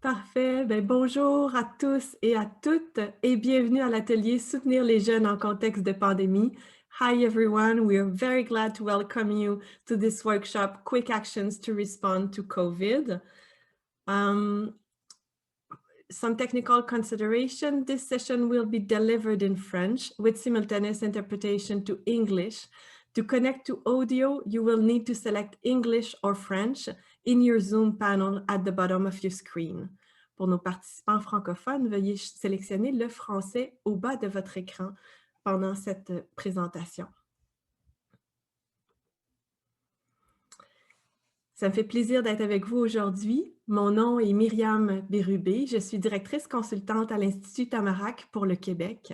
Parfait. Ben, bonjour à tous et à toutes et bienvenue à l'atelier Soutenir les jeunes en contexte de pandémie. Hi everyone, we are very glad to welcome you to this workshop, Quick Actions to Respond to COVID. Some technical consideration, this session will be delivered in French with simultaneous interpretation to English. To connect to audio, you will need to select English or French in your Zoom panel at the bottom of your screen. Pour nos participants francophones, veuillez sélectionner le français au bas de votre écran pendant cette présentation. Ça me fait plaisir d'être avec vous aujourd'hui. Mon nom est Myriam Bérubé. Je suis directrice consultante à l'Institut Tamarack pour le Québec.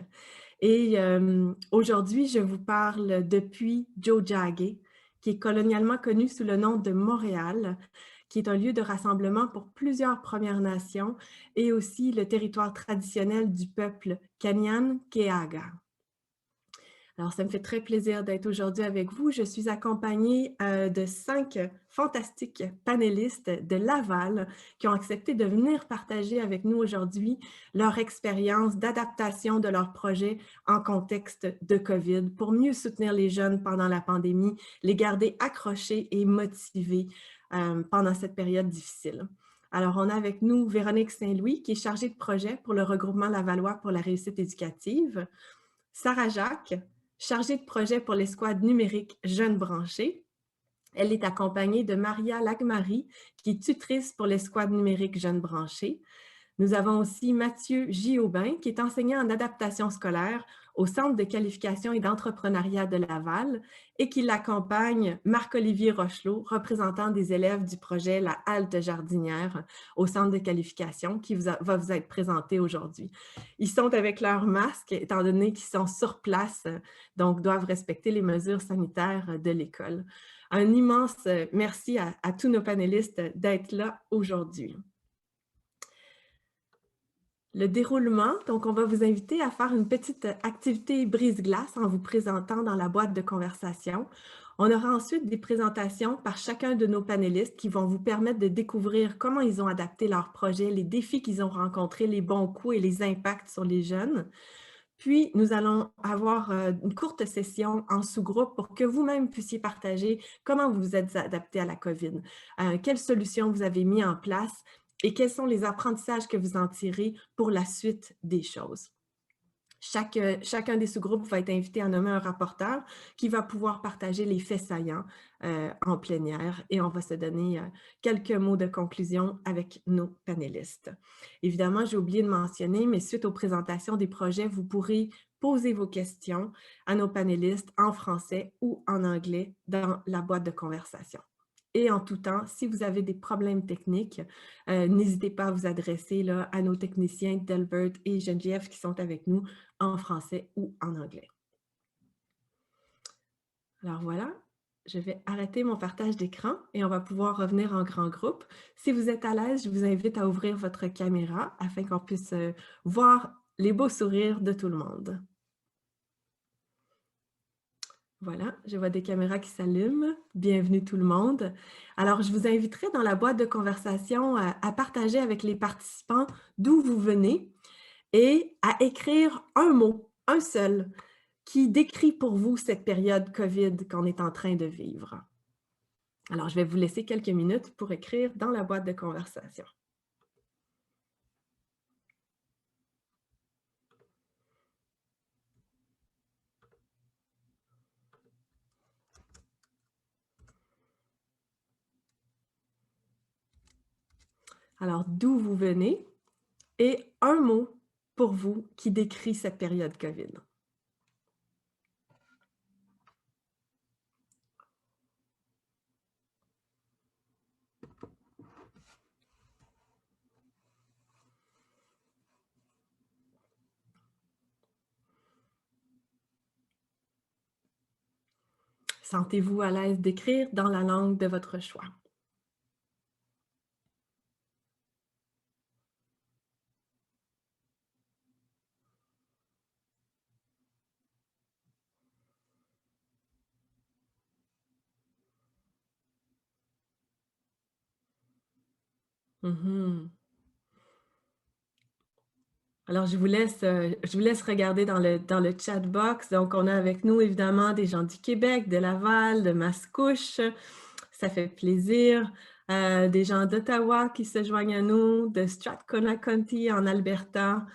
Et aujourd'hui, je vous parle depuis Tiohtià:ke, qui est colonialement connu sous le nom de Montréal, qui est un lieu de rassemblement pour plusieurs Premières Nations et aussi le territoire traditionnel du peuple Kanien'kehá:ka. Alors, ça me fait très plaisir d'être aujourd'hui avec vous. Je suis accompagnée de 5 fantastiques panélistes de Laval qui ont accepté de venir partager avec nous aujourd'hui leur expérience d'adaptation de leur projet en contexte de COVID pour mieux soutenir les jeunes pendant la pandémie, les garder accrochés et motivés pendant cette période difficile. Alors, on a avec nous Véronique Saint-Louis, qui est chargée de projet pour le regroupement lavallois pour la réussite éducative, Sarah Jacques, chargée de projet pour l'escouade numérique Jeunes branchés. Elle est accompagnée de Maria Lagmary, qui est tutrice pour l'escouade numérique Jeunes branchés. Nous avons aussi Mathieu J. Aubin, qui est enseignant en adaptation scolaire au Centre de qualification et d'entrepreneuriat de Laval et qui l'accompagne Marc-Olivier Rochelot, représentant des élèves du projet La Halte Jardinière au Centre de qualification qui va vous être présenté aujourd'hui. Ils sont avec leur masque, étant donné qu'ils sont sur place, donc doivent respecter les mesures sanitaires de l'école. Un immense merci à tous nos panélistes d'être là aujourd'hui. Le déroulement, donc on va vous inviter à faire une petite activité brise-glace en vous présentant dans la boîte de conversation. On aura ensuite des présentations par chacun de nos panélistes qui vont vous permettre de découvrir comment ils ont adapté leur projet, les défis qu'ils ont rencontrés, les bons coups et les impacts sur les jeunes. Puis, nous allons avoir une courte session en sous-groupe pour que vous-même puissiez partager comment vous vous êtes adapté à la COVID, quelles solutions vous avez mis en place et quels sont les apprentissages que vous en tirez pour la suite des choses. Chacun des sous-groupes va être invité à nommer un rapporteur qui va pouvoir partager les faits saillants en plénière et on va se donner quelques mots de conclusion avec nos panélistes. Évidemment, j'ai oublié de mentionner, mais suite aux présentations des projets, vous pourrez poser vos questions à nos panélistes en français ou en anglais dans la boîte de conversation. Et en tout temps, si vous avez des problèmes techniques, n'hésitez pas à vous adresser là, à nos techniciens Delbert et Geneviève qui sont avec nous en français ou en anglais. Alors voilà, je vais arrêter mon partage d'écran et on va pouvoir revenir en grand groupe. Si vous êtes à l'aise, je vous invite à ouvrir votre caméra afin qu'on puisse voir les beaux sourires de tout le monde. Voilà, je vois des caméras qui s'allument. Bienvenue tout le monde. Alors, je vous inviterai dans la boîte de conversation à partager avec les participants d'où vous venez et à écrire un mot, un seul, qui décrit pour vous cette période COVID qu'on est en train de vivre. Alors, je vais vous laisser quelques minutes pour écrire dans la boîte de conversation. Alors, d'où vous venez et un mot pour vous qui décrit cette période COVID. Sentez-vous à l'aise d'écrire dans la langue de votre choix. Alors, je vous laisse regarder dans le chat box. Donc, on a avec nous évidemment des gens du Québec, de Laval, de Mascouche. Ça fait plaisir. Des gens d'Ottawa qui se joignent à nous, de Strathcona County en Alberta,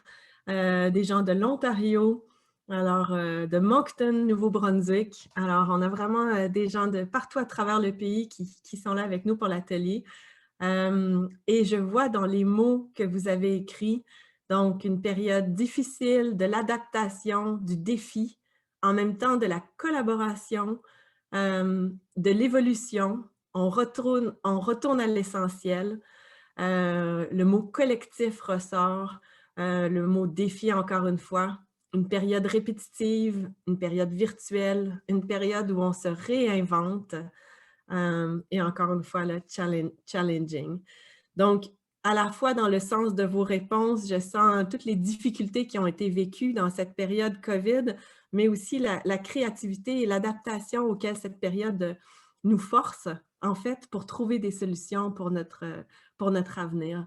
des gens de l'Ontario, alors de Moncton, Nouveau-Brunswick. Alors, on a vraiment des gens de partout à travers le pays qui sont là avec nous pour l'atelier. Et je vois dans les mots que vous avez écrits, donc une période difficile, de l'adaptation, du défi, en même temps de la collaboration, de l'évolution. On retourne à l'essentiel. Le mot collectif ressort, le mot défi encore une fois, une période répétitive, une période virtuelle, une période où on se réinvente et encore une fois, le challenging. Donc, à la fois dans le sens de vos réponses, je sens toutes les difficultés qui ont été vécues dans cette période COVID, mais aussi la créativité et l'adaptation auxquelles cette période nous force, en fait, pour trouver des solutions pour notre avenir.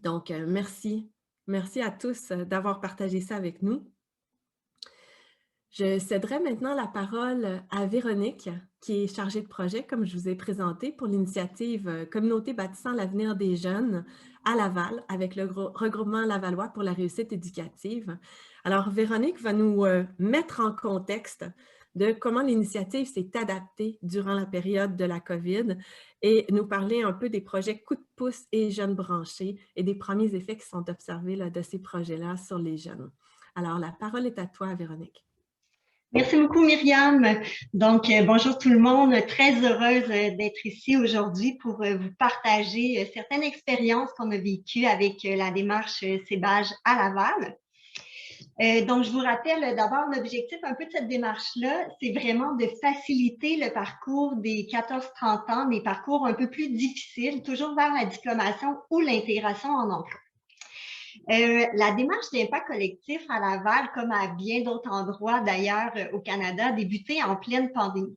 Donc, merci. Merci à tous d'avoir partagé ça avec nous. Je céderai maintenant la parole à Véronique, qui est chargée de projet, comme je vous ai présenté, pour l'initiative Communauté bâtissant l'avenir des jeunes à Laval, avec le regroupement lavallois pour la réussite éducative. Alors, Véronique va nous mettre en contexte de comment l'initiative s'est adaptée durant la période de la COVID et nous parler un peu des projets Coup de pouce et Jeunes branchés et des premiers effets qui sont observés là, de ces projets-là sur les jeunes. Alors, la parole est à toi, Véronique. Merci beaucoup, Myriam. Donc, bonjour tout le monde. Très heureuse d'être ici aujourd'hui pour vous partager certaines expériences qu'on a vécues avec la démarche CEBAGE à Laval. Donc, je vous rappelle d'abord l'objectif un peu de cette démarche-là, c'est vraiment de faciliter le parcours des 14-30 ans, des parcours un peu plus difficiles, toujours vers la diplomation ou l'intégration en emploi. La démarche d'impact collectif à Laval, comme à bien d'autres endroits d'ailleurs au Canada, a débuté en pleine pandémie.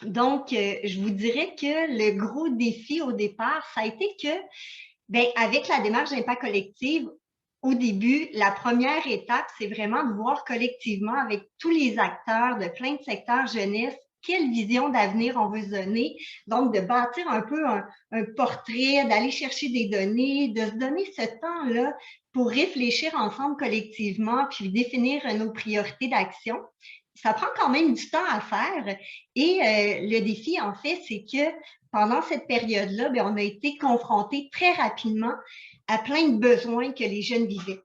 Donc, je vous dirais que le gros défi au départ, ça a été que, ben, avec la démarche d'impact collectif, au début, la première étape, c'est vraiment de voir collectivement avec tous les acteurs de plein de secteurs jeunesse quelle vision d'avenir on veut se donner. Donc, de bâtir un peu un portrait, d'aller chercher des données, de se donner ce temps-là pour réfléchir ensemble collectivement, puis définir nos priorités d'action. Ça prend quand même du temps à faire. Et le défi, en fait, c'est que pendant cette période-là, bien, on a été confrontés très rapidement à plein de besoins que les jeunes vivaient.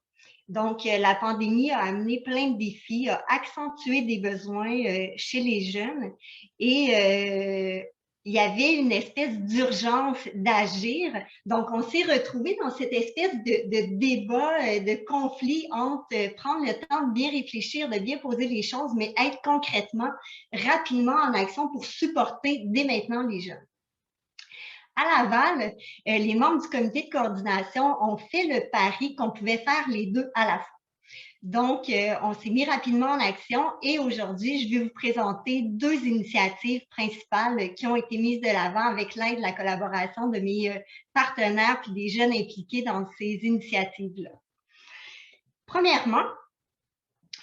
Donc, la pandémie a amené plein de défis, a accentué des besoins chez les jeunes et il y avait une espèce d'urgence d'agir. Donc, on s'est retrouvés dans cette espèce de débat, de conflit entre prendre le temps de bien réfléchir, de bien poser les choses, mais être concrètement, rapidement en action pour supporter dès maintenant les jeunes. À Laval, les membres du comité de coordination ont fait le pari qu'on pouvait faire les deux à la fois. Donc, on s'est mis rapidement en action et aujourd'hui, je vais vous présenter deux initiatives principales qui ont été mises de l'avant avec l'aide de la collaboration de mes partenaires puis des jeunes impliqués dans ces initiatives-là. Premièrement,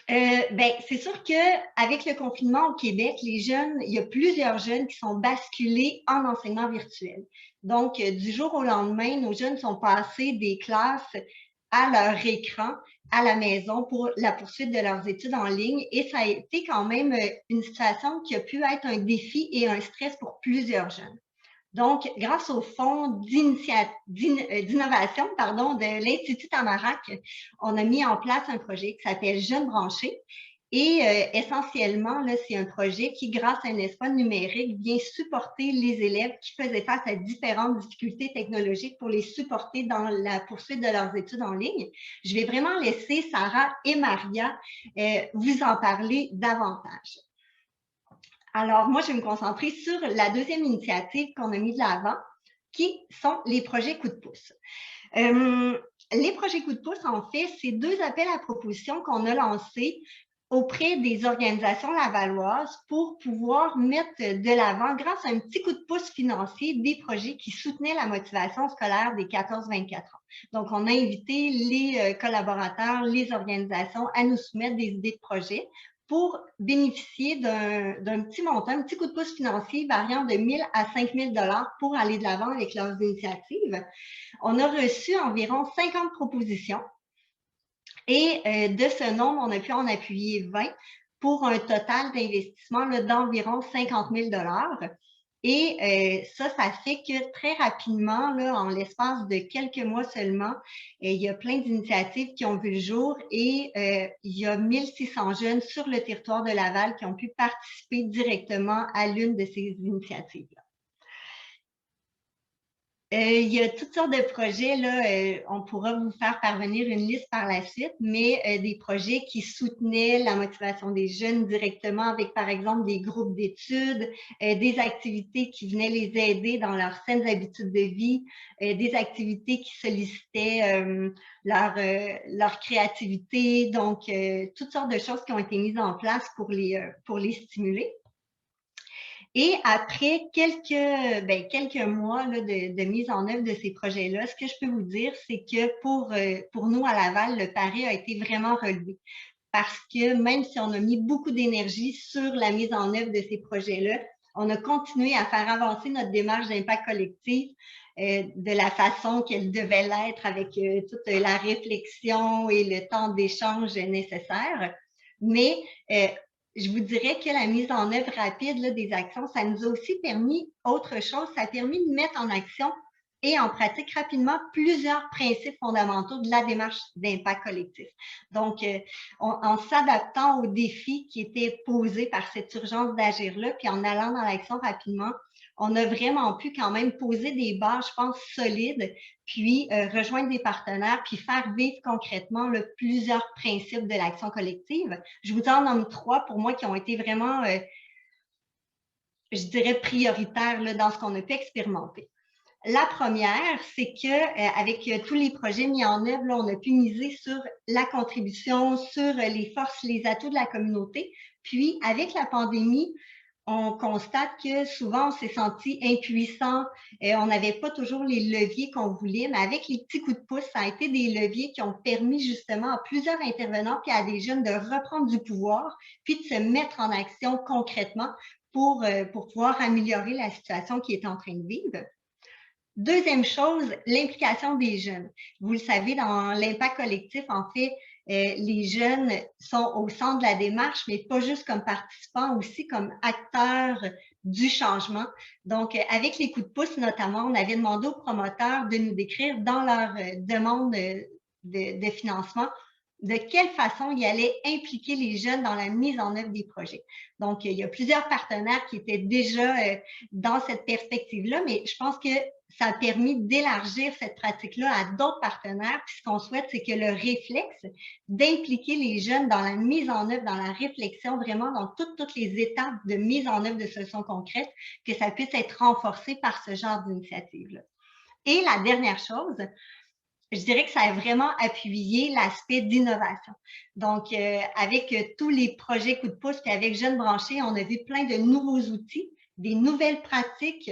ben, c'est sûr qu'avec le confinement au Québec, les jeunes, il y a plusieurs jeunes qui sont basculés en enseignement virtuel. Donc, du jour au lendemain, nos jeunes sont passés des classes à leur écran, à la maison pour la poursuite de leurs études en ligne. Et ça a été quand même une situation qui a pu être un défi et un stress pour plusieurs jeunes. Donc, grâce au fonds d'innovation de l'Institut Tamarack, on a mis en place un projet qui s'appelle Jeunes branchés. Et essentiellement, là, c'est un projet qui, grâce à un espace numérique, vient supporter les élèves qui faisaient face à différentes difficultés technologiques pour les supporter dans la poursuite de leurs études en ligne. Je vais vraiment laisser Sarah et Maria vous en parler davantage. Alors, moi, je vais me concentrer sur la deuxième initiative qu'on a mise de l'avant, qui sont les projets coup de pouce. Les projets coup de pouce, en fait, c'est deux appels à propositions qu'on a lancés auprès des organisations lavalloises pour pouvoir mettre de l'avant, grâce à un petit coup de pouce financier, des projets qui soutenaient la motivation scolaire des 14-24 ans. Donc, on a invité les collaborateurs, les organisations à nous soumettre des idées de projets pour bénéficier d'un petit montant, un petit coup de pouce financier variant de 1 000 à 5 000 $ pour aller de l'avant avec leurs initiatives. On a reçu environ 50 propositions. Et de ce nombre, on a pu en appuyer 20 pour un total d'investissement d'environ 50 000 $. Et ça fait que très rapidement, là, en l'espace de quelques mois seulement, il y a plein d'initiatives qui ont vu le jour et il y a 1600 jeunes sur le territoire de Laval qui ont pu participer directement à l'une de ces initiatives-là. Il y a toutes sortes de projets, là, on pourra vous faire parvenir une liste par la suite, mais des projets qui soutenaient la motivation des jeunes directement avec, par exemple, des groupes d'études, des activités qui venaient les aider dans leurs saines habitudes de vie, des activités qui sollicitaient leur créativité, donc toutes sortes de choses qui ont été mises en place pour les stimuler. Et après quelques mois là, de mise en œuvre de ces projets-là, ce que je peux vous dire, c'est que pour nous à Laval, le pari a été vraiment relevé. Parce que même si on a mis beaucoup d'énergie sur la mise en œuvre de ces projets-là, on a continué à faire avancer notre démarche d'impact collectif de la façon qu'elle devait l'être, avec toute la réflexion et le temps d'échange nécessaire. Mais je vous dirais que la mise en œuvre rapide là, des actions, ça nous a aussi permis autre chose, ça a permis de mettre en action et en pratique rapidement plusieurs principes fondamentaux de la démarche d'impact collectif. Donc, en s'adaptant aux défis qui étaient posés par cette urgence d'agir-là, puis en allant dans l'action rapidement, on a vraiment pu quand même poser des bases, je pense, solides, puis rejoindre des partenaires, puis faire vivre concrètement plusieurs principes de l'action collective. Je vous en nomme 3 pour moi qui ont été vraiment, je dirais, prioritaires là, dans ce qu'on a pu expérimenter. La première, c'est que avec tous les projets mis en œuvre, là, on a pu miser sur la contribution, sur les forces, les atouts de la communauté. Puis, avec la pandémie, on constate que souvent, on s'est senti impuissant, on n'avait pas toujours les leviers qu'on voulait, mais avec les petits coups de pouce, ça a été des leviers qui ont permis justement à plusieurs intervenants puis à des jeunes de reprendre du pouvoir, puis de se mettre en action concrètement pour pouvoir améliorer la situation qui est en train de vivre. Deuxième chose, l'implication des jeunes. Vous le savez, dans l'impact collectif, en fait, les jeunes sont au centre de la démarche, mais pas juste comme participants, aussi comme acteurs du changement. Donc, avec les coups de pouce notamment, on avait demandé aux promoteurs de nous décrire dans leur demande de financement de quelle façon ils allaient impliquer les jeunes dans la mise en œuvre des projets. Donc, il y a plusieurs partenaires qui étaient déjà dans cette perspective-là, mais je pense que ça a permis d'élargir cette pratique-là à d'autres partenaires. Puis ce qu'on souhaite, c'est que le réflexe d'impliquer les jeunes dans la mise en œuvre, dans la réflexion, vraiment dans toutes les étapes de mise en œuvre de solutions concrètes, que ça puisse être renforcé par ce genre d'initiative-là. Et la dernière chose, je dirais que ça a vraiment appuyé l'aspect d'innovation. Donc, avec tous les projets coup de pouce, puis avec Jeunes branchés, on a vu plein de nouveaux outils, des nouvelles pratiques,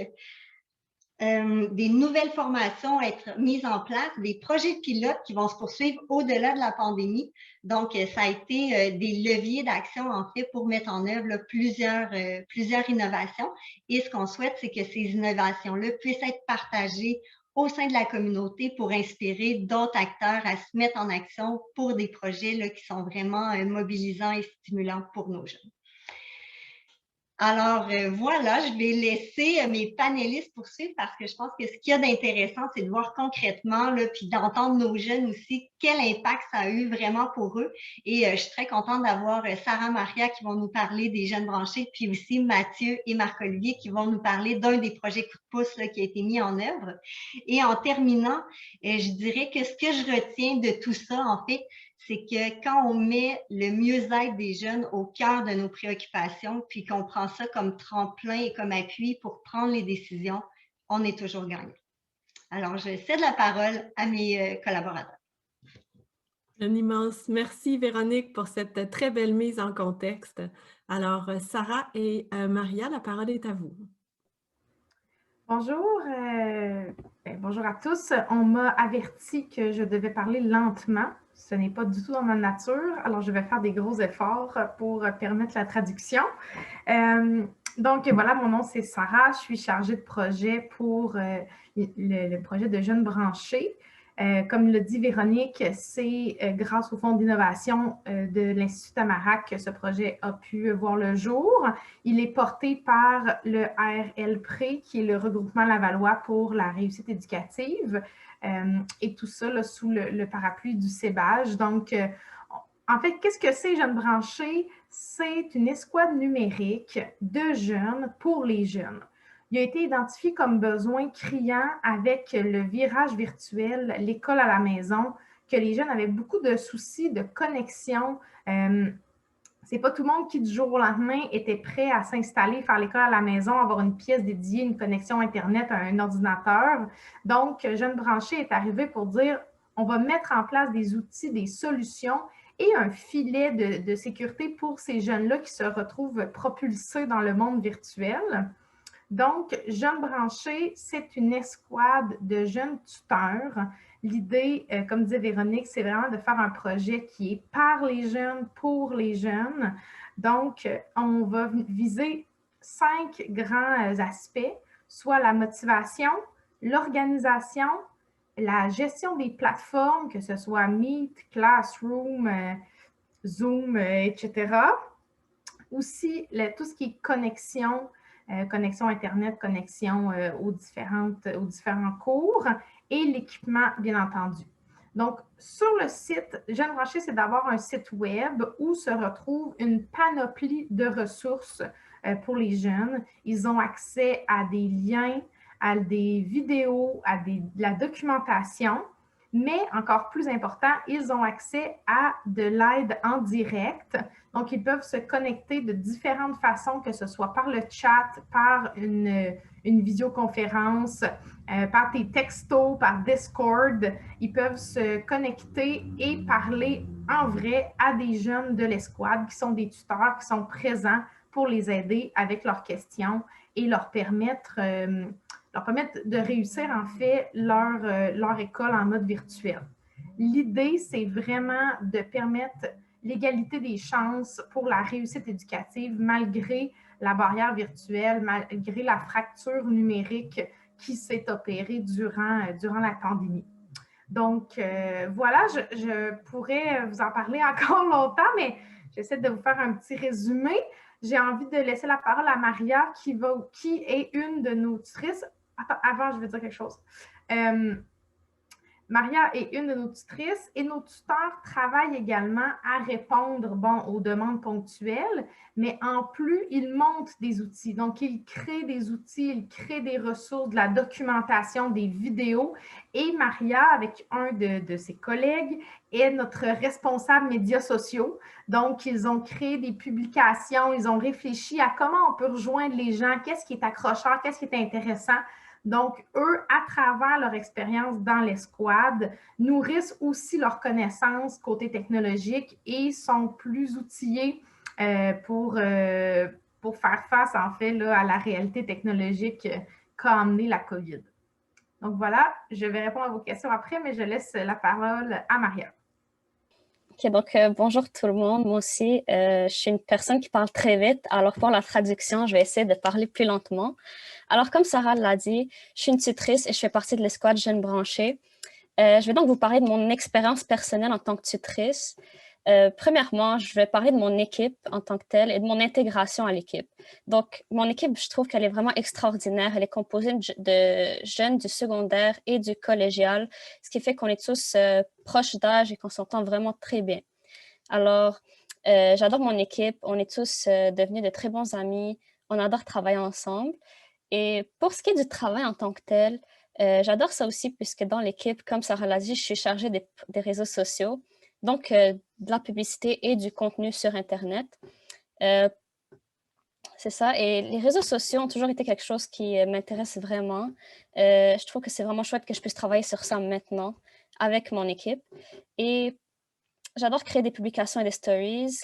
des nouvelles formations être mises en place, des projets pilotes qui vont se poursuivre au-delà de la pandémie. Donc, ça a été des leviers d'action, en fait, pour mettre en œuvre là, plusieurs innovations. Et ce qu'on souhaite, c'est que ces innovations-là puissent être partagées au sein de la communauté pour inspirer d'autres acteurs à se mettre en action pour des projets là, qui sont vraiment mobilisants et stimulants pour nos jeunes. Alors voilà, je vais laisser mes panélistes poursuivre parce que je pense que ce qu'il y a d'intéressant, c'est de voir concrètement, là, puis d'entendre nos jeunes aussi, quel impact ça a eu vraiment pour eux. Et je suis très contente d'avoir Sarah Maria qui vont nous parler des jeunes branchés, puis aussi Mathieu et Marc-Olivier qui vont nous parler d'un des projets coup de pouce là, qui a été mis en œuvre. Et en terminant, je dirais que ce que je retiens de tout ça, en fait, c'est que quand on met le mieux-être des jeunes au cœur de nos préoccupations, puis qu'on prend ça comme tremplin et comme appui pour prendre les décisions, on est toujours gagnant. Alors, je cède la parole à mes collaborateurs. Un immense merci Véronique pour cette très belle mise en contexte. Alors, Sarah et Maria, la parole est à vous. Bonjour, bonjour à tous. On m'a averti que je devais parler lentement. Ce n'est pas du tout dans ma nature, alors je vais faire des gros efforts pour permettre la traduction. Donc voilà, mon nom c'est Sarah, je suis chargée de projet pour le projet de Jeunes branchés. Comme le dit Véronique, c'est grâce au Fonds d'innovation de l'Institut Tamarack que ce projet a pu voir le jour. Il est porté par le ARL-PRÉ, qui est le regroupement Lavallois pour la réussite éducative, et tout ça là, sous le parapluie du CEBAGE. Donc, en fait, qu'est-ce que c'est Jeunes branchés? C'est une escouade numérique de jeunes pour les jeunes. Il a été identifié comme besoin criant avec le virage virtuel, l'école à la maison, que les jeunes avaient beaucoup de soucis de connexion. C'est pas tout le monde qui, du jour au lendemain, était prêt à s'installer, faire l'école à la maison, avoir une pièce dédiée, une connexion Internet, un ordinateur. Donc, Jeunes branchés est arrivé pour dire, on va mettre en place des outils, des solutions et un filet de sécurité pour ces jeunes-là qui se retrouvent propulsés dans le monde virtuel. Donc, Jeunes branchés, c'est une escouade de jeunes tuteurs. L'idée, comme disait Véronique, c'est vraiment de faire un projet qui est par les jeunes, pour les jeunes. Donc, on va viser 5 grands aspects, soit la motivation, l'organisation, la gestion des plateformes, que ce soit Meet, Classroom, Zoom, etc. Aussi, tout ce qui est connexion, connexion Internet, connexion aux différents cours et l'équipement, bien entendu. Donc, sur le site, Jeunes branchés, c'est d'avoir un site web où se retrouve une panoplie de ressources pour les jeunes. Ils ont accès à des liens, à des vidéos, à de la documentation, mais encore plus important, ils ont accès à de l'aide en direct. Donc, ils peuvent se connecter de différentes façons, que ce soit par le chat, par une visioconférence, par tes textos, par Discord. Ils peuvent se connecter et parler en vrai à des jeunes de l'escouade qui sont des tuteurs, qui sont présents pour les aider avec leurs questions et leur permettre de réussir en fait leur école en mode virtuel. L'idée, c'est vraiment de permettre l'égalité des chances pour la réussite éducative malgré la barrière virtuelle, malgré la fracture numérique qui s'est opérée durant la pandémie. Donc, voilà, je pourrais vous en parler encore longtemps, mais j'essaie de vous faire un petit résumé. J'ai envie de laisser la parole à Maria, qui est une de nos tutrices. Attends, avant, je veux dire quelque chose. Maria est une de nos tutrices et nos tuteurs travaillent également à répondre aux demandes ponctuelles, mais en plus, ils montent des outils. Donc, ils créent des outils, ils créent des ressources, de la documentation, des vidéos. Et Maria, avec un de ses collègues, est notre responsable médias sociaux. Donc, ils ont créé des publications, ils ont réfléchi à comment on peut rejoindre les gens, qu'est-ce qui est accrocheur, qu'est-ce qui est intéressant. Donc, eux, à travers leur expérience dans l'escouade, nourrissent aussi leurs connaissances côté technologique et sont plus outillés pour faire face, en fait, là, à la réalité technologique qu'a amené la COVID. Donc, voilà, je vais répondre à vos questions après, mais je laisse la parole à Maria. Ok, donc bonjour tout le monde. Moi aussi, je suis une personne qui parle très vite. Alors pour la traduction, je vais essayer de parler plus lentement. Alors comme Sarah l'a dit, je suis une tutrice et je fais partie de l'escouade Jeunes branchés. Je vais donc vous parler de mon expérience personnelle en tant que tutrice. Premièrement, je vais parler de mon équipe en tant que telle et de mon intégration à l'équipe. Donc, mon équipe, je trouve qu'elle est vraiment extraordinaire. Elle est composée de jeunes du secondaire et du collégial, ce qui fait qu'on est tous proches d'âge et qu'on s'entend vraiment très bien. Alors, j'adore mon équipe. On est tous devenus de très bons amis. On adore travailler ensemble. Et pour ce qui est du travail en tant que tel, j'adore ça aussi puisque dans l'équipe, comme Sarah l'a dit, je suis chargée des réseaux sociaux. Donc, de la publicité et du contenu sur Internet. C'est ça. Et les réseaux sociaux ont toujours été quelque chose qui m'intéresse vraiment. Je trouve que c'est vraiment chouette que je puisse travailler sur ça maintenant avec mon équipe. Et j'adore créer des publications et des stories.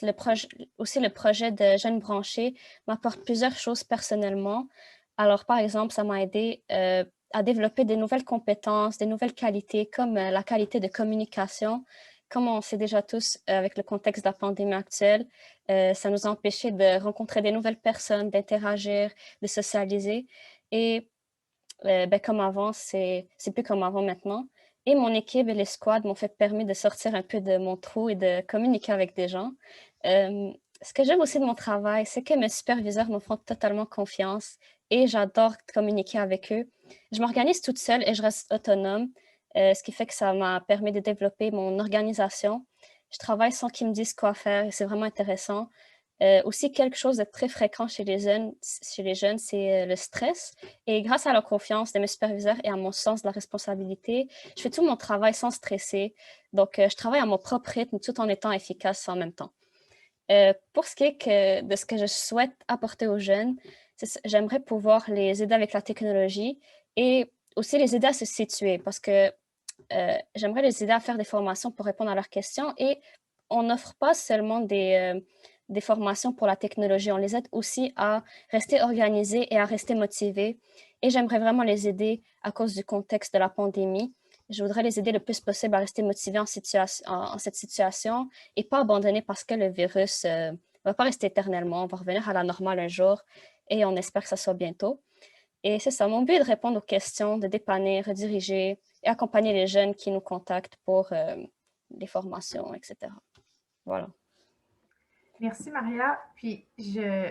Aussi, le projet de Jeunes branchés m'apporte plusieurs choses personnellement. Alors, par exemple, ça m'a aidé à développer des nouvelles compétences, des nouvelles qualités, comme la qualité de communication. Comme on sait déjà tous, avec le contexte de la pandémie actuelle, ça nous a empêché de rencontrer des nouvelles personnes, d'interagir, de socialiser. Et comme avant, c'est plus comme avant maintenant. Et mon équipe et les squads m'ont permis de sortir un peu de mon trou et de communiquer avec des gens. Ce que j'aime aussi de mon travail, c'est que mes superviseurs me font totalement confiance et j'adore communiquer avec eux. Je m'organise toute seule et je reste autonome, ce qui fait que ça m'a permis de développer mon organisation. Je travaille sans qu'ils me disent quoi faire et c'est vraiment intéressant. Aussi, quelque chose de très fréquent chez les jeunes, c'est le stress. Et grâce à la confiance de mes superviseurs et à mon sens de la responsabilité, je fais tout mon travail sans stresser. Donc, je travaille à mon propre rythme tout en étant efficace en même temps. Pour ce qui est de ce que je souhaite apporter aux jeunes, j'aimerais pouvoir les aider avec la technologie et aussi les aider à se situer parce que j'aimerais les aider à faire des formations pour répondre à leurs questions et on n'offre pas seulement des formations pour la technologie, on les aide aussi à rester organisés et à rester motivés. Et j'aimerais vraiment les aider à cause du contexte de la pandémie. Je voudrais les aider le plus possible à rester motivés en cette situation et pas abandonner parce que le virus ne va pas rester éternellement. On va revenir à la normale un jour et on espère que ça soit bientôt. Et c'est ça, mon but est de répondre aux questions, de dépanner, rediriger et accompagner les jeunes qui nous contactent pour des formations, etc. Voilà. Merci, Maria. Puis, je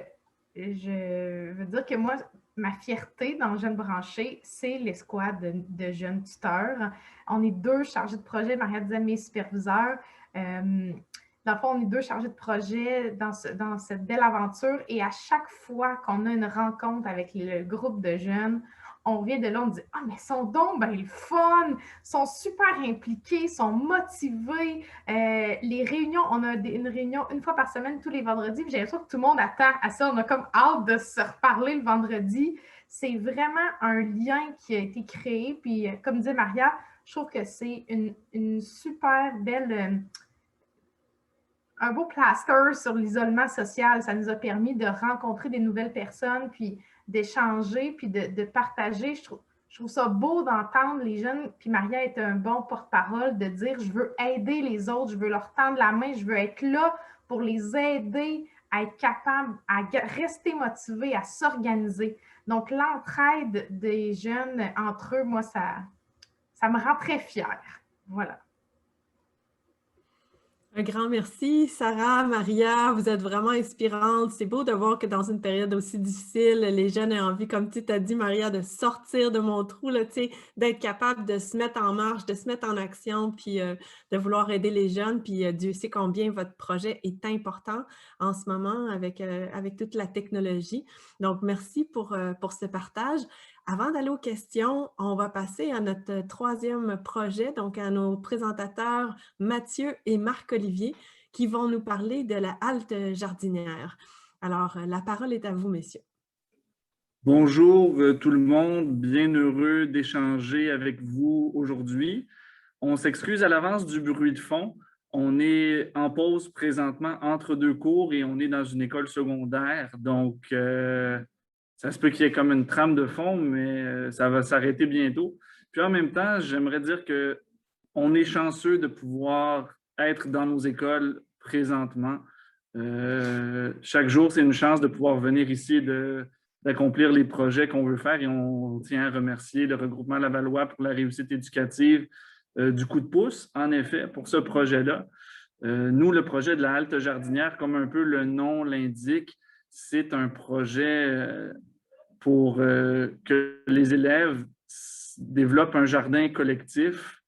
veux dire que moi, ma fierté dans Jeunes branchés, c'est l'escouade de jeunes tuteurs. On est 2 chargés de projet. Maria disait mes superviseurs. Dans le fond, on est 2 chargés de projet dans cette belle aventure. Et à chaque fois qu'on a une rencontre avec le groupe de jeunes, on vient de là, on dit « Ah, mais ils sont donc ben le fun! Ils sont super impliqués, ils sont motivés. » Les réunions, on a une réunion une fois par semaine, tous les vendredis. J'ai l'impression que tout le monde attend à ça. On a comme hâte de se reparler le vendredi. C'est vraiment un lien qui a été créé. Puis, comme dit Maria, je trouve que c'est une super belle... un beau plaster sur l'isolement social. Ça nous a permis de rencontrer des nouvelles personnes, puis d'échanger, puis de partager. Je trouve ça beau d'entendre les jeunes, puis Maria est un bon porte-parole, de dire « je veux aider les autres, je veux leur tendre la main, je veux être là pour les aider à être capables, à rester motivés, à s'organiser. » Donc, l'entraide des jeunes entre eux, moi, ça me rend très fière. Voilà. Un grand merci, Sarah, Maria, vous êtes vraiment inspirantes. C'est beau de voir que dans une période aussi difficile, les jeunes ont envie, comme tu t'as dit, Maria, de sortir de mon trou, d'être capable de se mettre en marche, de se mettre en action, puis de vouloir aider les jeunes. Puis Dieu sait combien votre projet est important en ce moment avec toute la technologie. Donc, merci pour ce partage. Avant d'aller aux questions, on va passer à notre 3e projet, donc à nos présentateurs Mathieu et Marc-Olivier, qui vont nous parler de la halte jardinière. Alors, la parole est à vous, messieurs. Bonjour tout le monde, bien heureux d'échanger avec vous aujourd'hui. On s'excuse à l'avance du bruit de fond. On est en pause présentement entre 2 cours et on est dans une école secondaire, donc ça se peut qu'il y ait comme une trame de fond, mais ça va s'arrêter bientôt. Puis en même temps, j'aimerais dire qu'on est chanceux de pouvoir être dans nos écoles présentement. Chaque jour, c'est une chance de pouvoir venir ici et d'accomplir les projets qu'on veut faire et on tient à remercier le regroupement Lavallois pour la réussite éducative du coup de pouce, en effet, pour ce projet-là. Nous, le projet de la halte jardinière, comme un peu le nom l'indique, c'est un projet pour que les élèves développent un jardin collectif.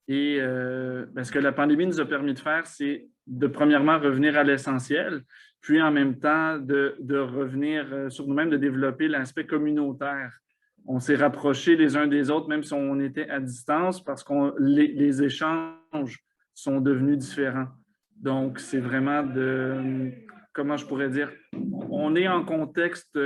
Et ce que la pandémie nous a permis de faire, c'est de premièrement revenir à l'essentiel, puis en même temps de revenir sur nous-mêmes, de développer l'aspect communautaire. On s'est rapprochés les uns des autres, même si on était à distance, parce que les échanges sont devenus différents. Donc, c'est vraiment comment je pourrais dire, on est en contexte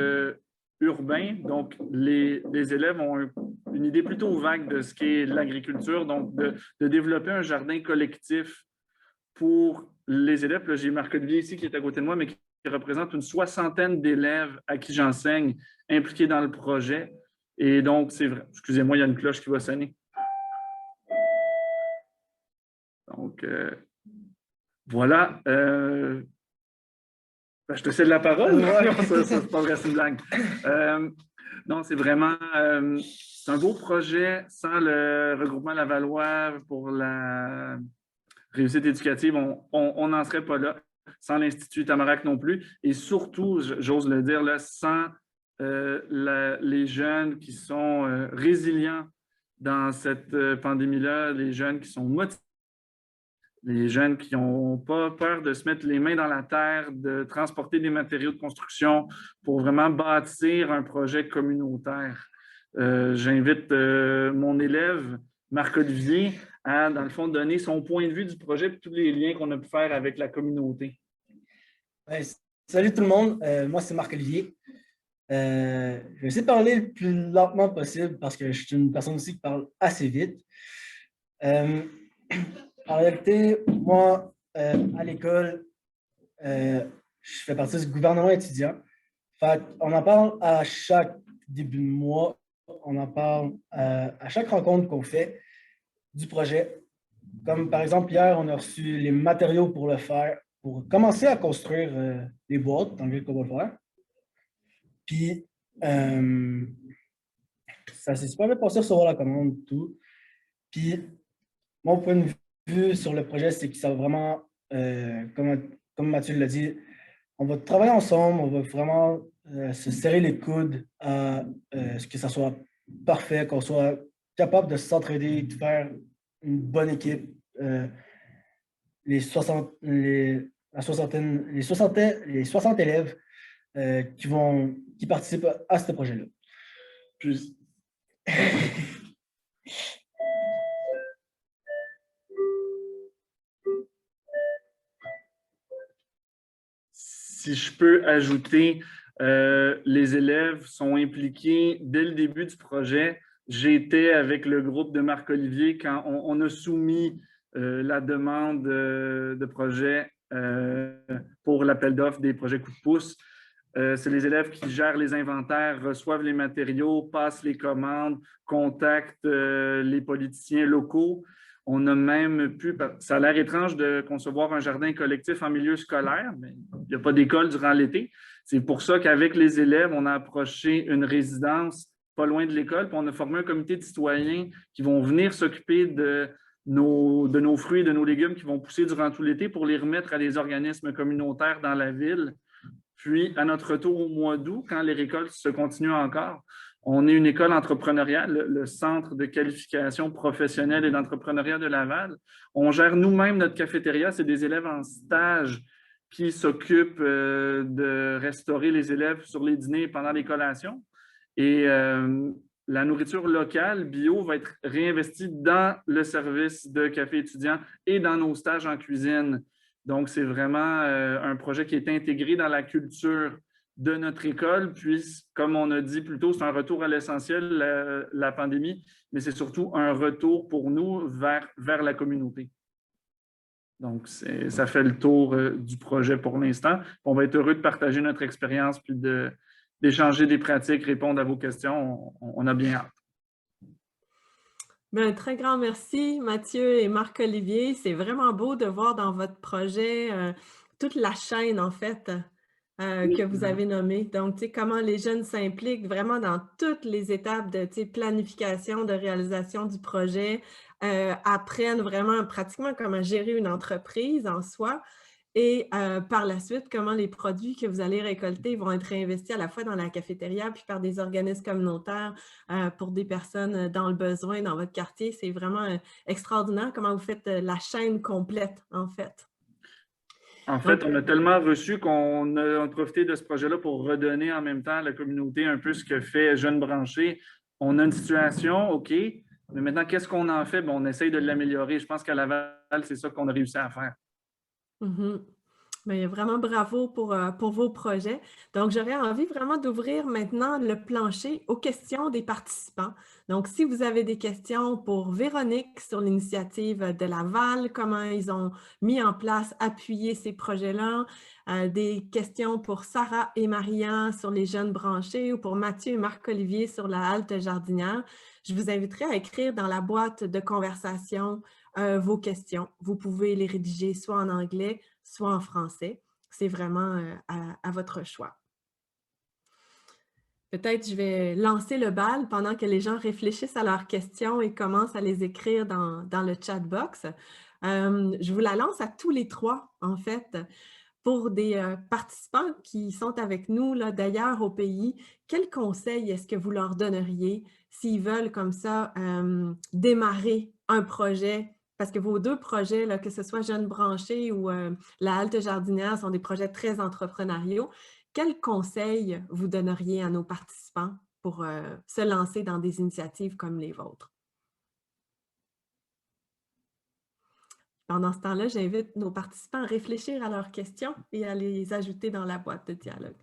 urbain, donc les élèves ont une idée plutôt vague de ce qu'est l'agriculture, donc de développer un jardin collectif pour les élèves. Là, j'ai Marc-Olivier ici qui est à côté de moi, mais qui représente une 60aine d'élèves à qui j'enseigne, impliqués dans le projet. Et donc, c'est vrai. Excusez-moi, il y a une cloche qui va sonner. Donc, voilà. Ben, je te cède la parole. Non, ça c'est pas vrai, c'est une blague. Non, c'est vraiment c'est un beau projet. Sans le regroupement Lavallois pour la réussite éducative, on n'en serait pas là. Sans l'Institut Tamarack non plus. Et surtout, j'ose le dire, là, sans les jeunes qui sont résilients dans cette pandémie-là, les jeunes qui sont motivés, les jeunes qui n'ont pas peur de se mettre les mains dans la terre, de transporter des matériaux de construction pour vraiment bâtir un projet communautaire. J'invite mon élève, Marc-Olivier, à, dans le fond, donner son point de vue du projet et tous les liens qu'on a pu faire avec la communauté. Ouais, salut tout le monde, moi c'est Marc-Olivier. Je vais essayer de parler le plus lentement possible parce que je suis une personne aussi qui parle assez vite. En réalité, moi, à l'école, je fais partie du gouvernement étudiant. Fait on en parle à chaque début de mois, on en parle à chaque rencontre qu'on fait du projet. Comme par exemple, hier, on a reçu les matériaux pour le faire, pour commencer à construire les boîtes dans lesquelles on va le faire. Puis, ça s'est super bien passé sur la commande et tout. Puis, mon point de vue sur le projet, c'est que ça va vraiment, comme Mathieu l'a dit, on va travailler ensemble, on va vraiment se serrer les coudes à ce que ça soit parfait, qu'on soit capable de s'entraider, de faire une bonne équipe. Les 60 élèves qui participent à ce projet-là. Si je peux ajouter, les élèves sont impliqués dès le début du projet. J'étais avec le groupe de Marc-Olivier quand on a soumis la demande de projet pour l'appel d'offres des projets coup de pouce. C'est les élèves qui gèrent les inventaires, reçoivent les matériaux, passent les commandes, contactent les politiciens locaux. On a même pu, ça a l'air étrange de concevoir un jardin collectif en milieu scolaire, mais il n'y a pas d'école durant l'été. C'est pour ça qu'avec les élèves, on a approché une résidence pas loin de l'école, puis on a formé un comité de citoyens qui vont venir s'occuper de nos fruits et de nos légumes qui vont pousser durant tout l'été pour les remettre à des organismes communautaires dans la ville. Puis, à notre retour au mois d'août, quand les récoltes se continuent encore, on est une école entrepreneuriale, le Centre de qualification professionnelle et d'entrepreneuriat de Laval. On gère nous-mêmes notre cafétéria. C'est des élèves en stage qui s'occupent de restaurer les élèves sur les dîners pendant les collations. Et la nourriture locale, bio, va être réinvestie dans le service de café étudiant et dans nos stages en cuisine. Donc, c'est vraiment un projet qui est intégré dans la culture de notre école, puis, comme on a dit plus tôt, c'est un retour à l'essentiel, la pandémie, mais c'est surtout un retour pour nous vers la communauté. Donc, ça fait le tour du projet pour l'instant. On va être heureux de partager notre expérience, puis d'échanger des pratiques, répondre à vos questions. On a bien hâte. Bien, un très grand merci, Mathieu et Marc-Olivier. C'est vraiment beau de voir dans votre projet toute la chaîne, en fait, que vous avez nommée. Donc, tu sais, comment les jeunes s'impliquent vraiment dans toutes les étapes de planification, de réalisation du projet, apprennent vraiment pratiquement comment gérer une entreprise en soi. Et par la suite, comment les produits que vous allez récolter vont être réinvestis à la fois dans la cafétéria puis par des organismes communautaires pour des personnes dans le besoin dans votre quartier. C'est vraiment extraordinaire comment vous faites la chaîne complète, en fait. En fait, on a tellement reçu qu'on a profité de ce projet-là pour redonner en même temps à la communauté un peu ce que fait Jeunes Branchés. On a une situation, OK, mais maintenant, qu'est-ce qu'on en fait? Bien, on essaye de l'améliorer. Je pense qu'à Laval, c'est ça qu'on a réussi à faire. Mm-hmm. Mais vraiment bravo pour vos projets. Donc, j'aurais envie vraiment d'ouvrir maintenant le plancher aux questions des participants. Donc, si vous avez des questions pour Véronique sur l'initiative de Laval, comment ils ont mis en place, appuyé ces projets-là, des questions pour Sarah et Maria sur les jeunes branchés ou pour Mathieu et Marc-Olivier sur la halte jardinière, je vous inviterai à écrire dans la boîte de conversation vos questions. Vous pouvez les rédiger soit en anglais, soit en français. C'est vraiment à votre choix. Peut-être je vais lancer le bal pendant que les gens réfléchissent à leurs questions et commencent à les écrire dans le chat box. Je vous la lance à tous les trois, en fait. Pour des participants qui sont avec nous d'ailleurs au pays, quels conseils est-ce que vous leur donneriez s'ils veulent comme ça démarrer un projet? Parce que vos deux projets, là, que ce soit Jeunes branchés ou la halte jardinière, sont des projets très entrepreneuriaux. Quels conseils vous donneriez à nos participants pour se lancer dans des initiatives comme les vôtres? Pendant ce temps-là, j'invite nos participants à réfléchir à leurs questions et à les ajouter dans la boîte de dialogue.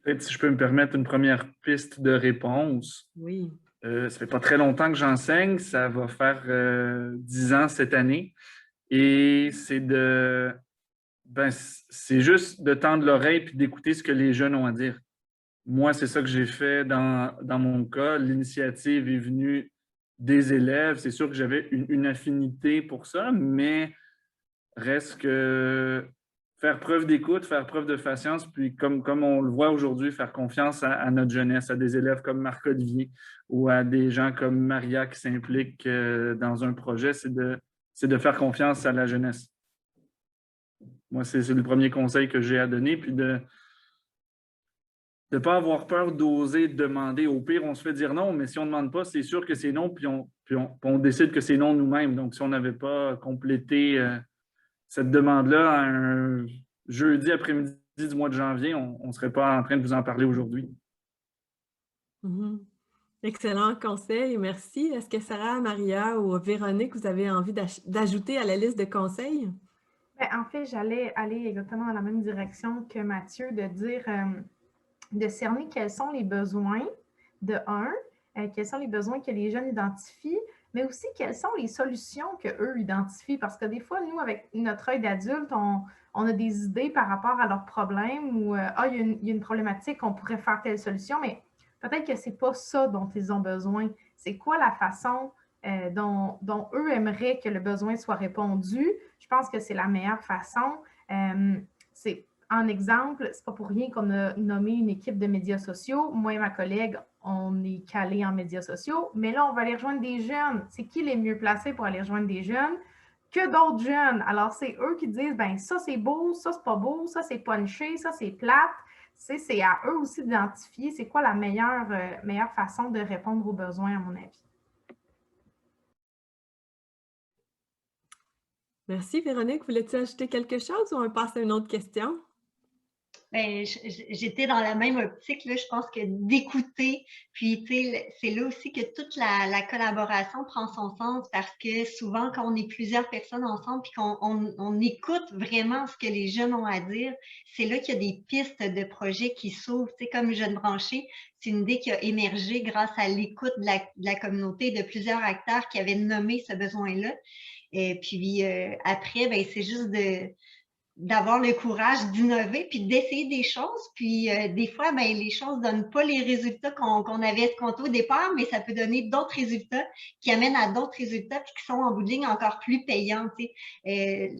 Peut-être si je peux me permettre une première piste de réponse. Oui. Ça fait pas très longtemps que j'enseigne, ça va faire 10 ans cette année. Et c'est juste de tendre l'oreille puis d'écouter ce que les jeunes ont à dire. Moi, c'est ça que j'ai fait dans mon cas. L'initiative est venue des élèves. C'est sûr que j'avais une affinité pour ça, mais reste que faire preuve d'écoute, faire preuve de patience, puis comme on le voit aujourd'hui, faire confiance à notre jeunesse, à des élèves comme Marc-Olivier ou à des gens comme Maria qui s'impliquent dans un projet, c'est de faire confiance à la jeunesse. Moi, c'est le premier conseil que j'ai à donner, puis de ne pas avoir peur d'oser demander. Au pire, on se fait dire non, mais si on ne demande pas, c'est sûr que c'est non, puis on décide que c'est non nous-mêmes. Donc, si on n'avait pas complété cette demande-là un jeudi après-midi du mois de janvier, on ne serait pas en train de vous en parler aujourd'hui. Mm-hmm. Excellent conseil, merci. Est-ce que Sarah, Maria ou Véronique, vous avez envie d'ajouter à la liste de conseils? Bien, en fait, j'allais aller exactement dans la même direction que Mathieu, de dire, de cerner quels sont les besoins de quels sont les besoins que les jeunes identifient, mais aussi quelles sont les solutions qu'eux identifient. Parce que des fois, nous, avec notre œil d'adulte, on a des idées par rapport à leurs problèmes ou il y a une problématique, on pourrait faire telle solution, mais peut-être que ce n'est pas ça dont ils ont besoin. C'est quoi la façon dont eux aimeraient que le besoin soit répondu? Je pense que c'est la meilleure façon. En exemple, c'est pas pour rien qu'on a nommé une équipe de médias sociaux. Moi et ma collègue, on est calés en médias sociaux, mais là, on va aller rejoindre des jeunes. C'est qui les mieux placés pour aller rejoindre des jeunes que d'autres jeunes? Alors, c'est eux qui disent, ben ça, c'est beau, ça, c'est pas beau, ça, c'est punché, ça, c'est plate. C'est à eux aussi d'identifier c'est quoi la meilleure façon de répondre aux besoins, à mon avis. Merci, Véronique. Voulais-tu ajouter quelque chose ou on passe à une autre question? Ben, j'étais dans la même optique, là, je pense que d'écouter, puis c'est là aussi que toute la collaboration prend son sens parce que souvent, quand on est plusieurs personnes ensemble puis qu'on écoute vraiment ce que les jeunes ont à dire, c'est là qu'il y a des pistes de projets qui s'ouvrent. Tu sais, comme Jeunes branchés, c'est une idée qui a émergé grâce à l'écoute de la communauté, de plusieurs acteurs qui avaient nommé ce besoin-là. Et puis après, ben, c'est juste d'avoir le courage d'innover puis d'essayer des choses. Puis des fois, ben, les choses ne donnent pas les résultats qu'on avait escomptés au départ, mais ça peut donner d'autres résultats qui amènent à d'autres résultats puis qui sont en bout de ligne encore plus payants. Tu sais.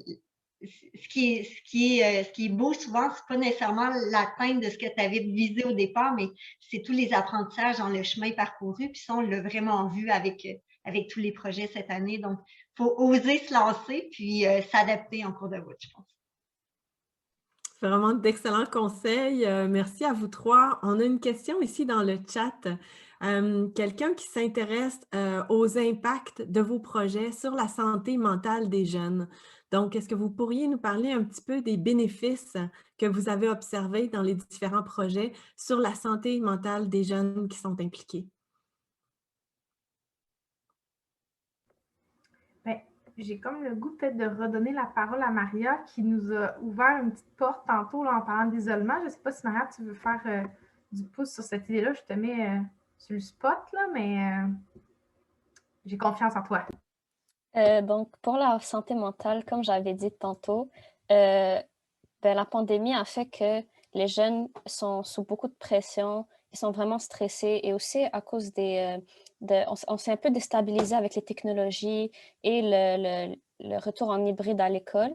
Ce qui est beau souvent, c'est pas nécessairement l'atteinte de ce que tu avais visé au départ, mais c'est tous les apprentissages dans le chemin parcouru. Puis ça, on l'a vraiment vu avec tous les projets cette année. Donc, il faut oser se lancer puis s'adapter en cours de route, je pense. C'est vraiment d'excellents conseils. Merci à vous trois. On a une question ici dans le chat. Quelqu'un qui s'intéresse aux impacts de vos projets sur la santé mentale des jeunes. Donc, est-ce que vous pourriez nous parler un petit peu des bénéfices que vous avez observés dans les différents projets sur la santé mentale des jeunes qui sont impliqués? Bien, j'ai comme le goût peut-être de redonner la parole à Maria qui nous a ouvert une petite porte tantôt là, en parlant d'isolement. Je ne sais pas si Maria, tu veux faire du pouce sur cette idée-là. Je te mets sur le spot, là, mais j'ai confiance en toi. Donc, pour la santé mentale, comme j'avais dit tantôt, la pandémie a fait que les jeunes sont sous beaucoup de pression, ils sont vraiment stressés et aussi à cause on s'est un peu déstabilisé avec les technologies et le retour en hybride à l'école.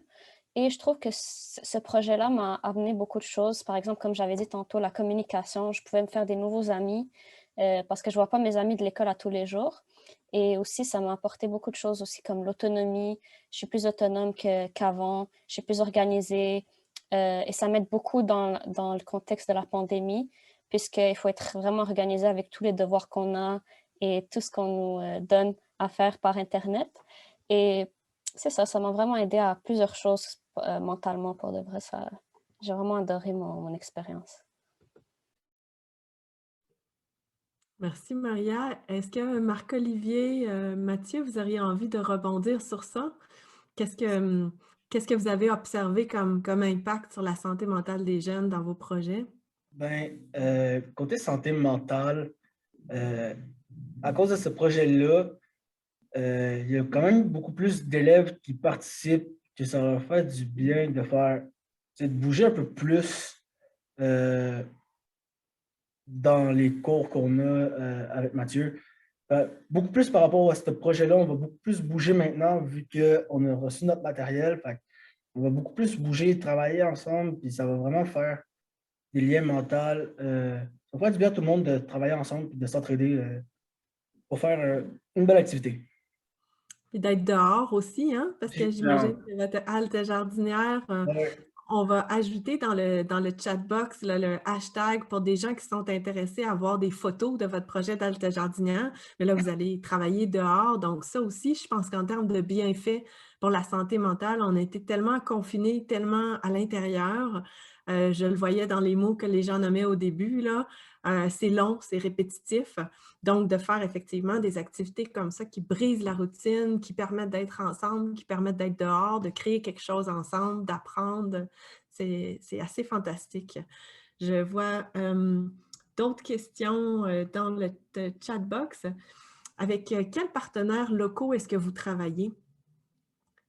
Et je trouve que ce projet-là m'a amené beaucoup de choses. Par exemple, comme j'avais dit tantôt, la communication, je pouvais me faire des nouveaux amis parce que je ne vois pas mes amis de l'école à tous les jours. Et aussi, ça m'a apporté beaucoup de choses aussi comme l'autonomie. Je suis plus autonome qu'avant, je suis plus organisée et ça m'aide beaucoup dans le contexte de la pandémie puisqu'il faut être vraiment organisé avec tous les devoirs qu'on a et tout ce qu'on nous donne à faire par Internet. Et c'est ça, ça m'a vraiment aidé à plusieurs choses mentalement pour de vrai. J'ai vraiment adoré mon expérience. Merci, Maria. Est-ce que Marc-Olivier, Mathieu, vous auriez envie de rebondir sur ça? Qu'est-ce que vous avez observé comme impact sur la santé mentale des jeunes dans vos projets? Côté santé mentale, à cause de ce projet-là, il y a quand même beaucoup plus d'élèves qui participent, que ça leur fait du bien de bouger un peu plus dans les cours qu'on a avec Mathieu. Beaucoup plus par rapport à ce projet-là, on va beaucoup plus bouger maintenant vu qu'on a reçu notre matériel. On va beaucoup plus bouger, travailler ensemble, puis ça va vraiment faire des liens mentaux. Ça va faire du bien à tout le monde de travailler ensemble et de s'entraider pour faire une belle activité. Et d'être dehors aussi, hein? Parce que j'imagine Non. que votre halte jardinière, Ouais. on va ajouter dans le chat box là, le hashtag pour des gens qui sont intéressés à voir des photos de votre projet d'halte jardinière. Mais là, vous allez travailler dehors. Donc, ça aussi, je pense qu'en termes de bienfaits pour la santé mentale, on a été tellement confinés, tellement à l'intérieur. Je le voyais dans les mots que les gens nommaient au début, là. C'est long, c'est répétitif. Donc, de faire effectivement des activités comme ça qui brisent la routine, qui permettent d'être ensemble, qui permettent d'être dehors, de créer quelque chose ensemble, d'apprendre, c'est assez fantastique. Je vois d'autres questions dans le chat box. Avec quels partenaires locaux est-ce que vous travaillez?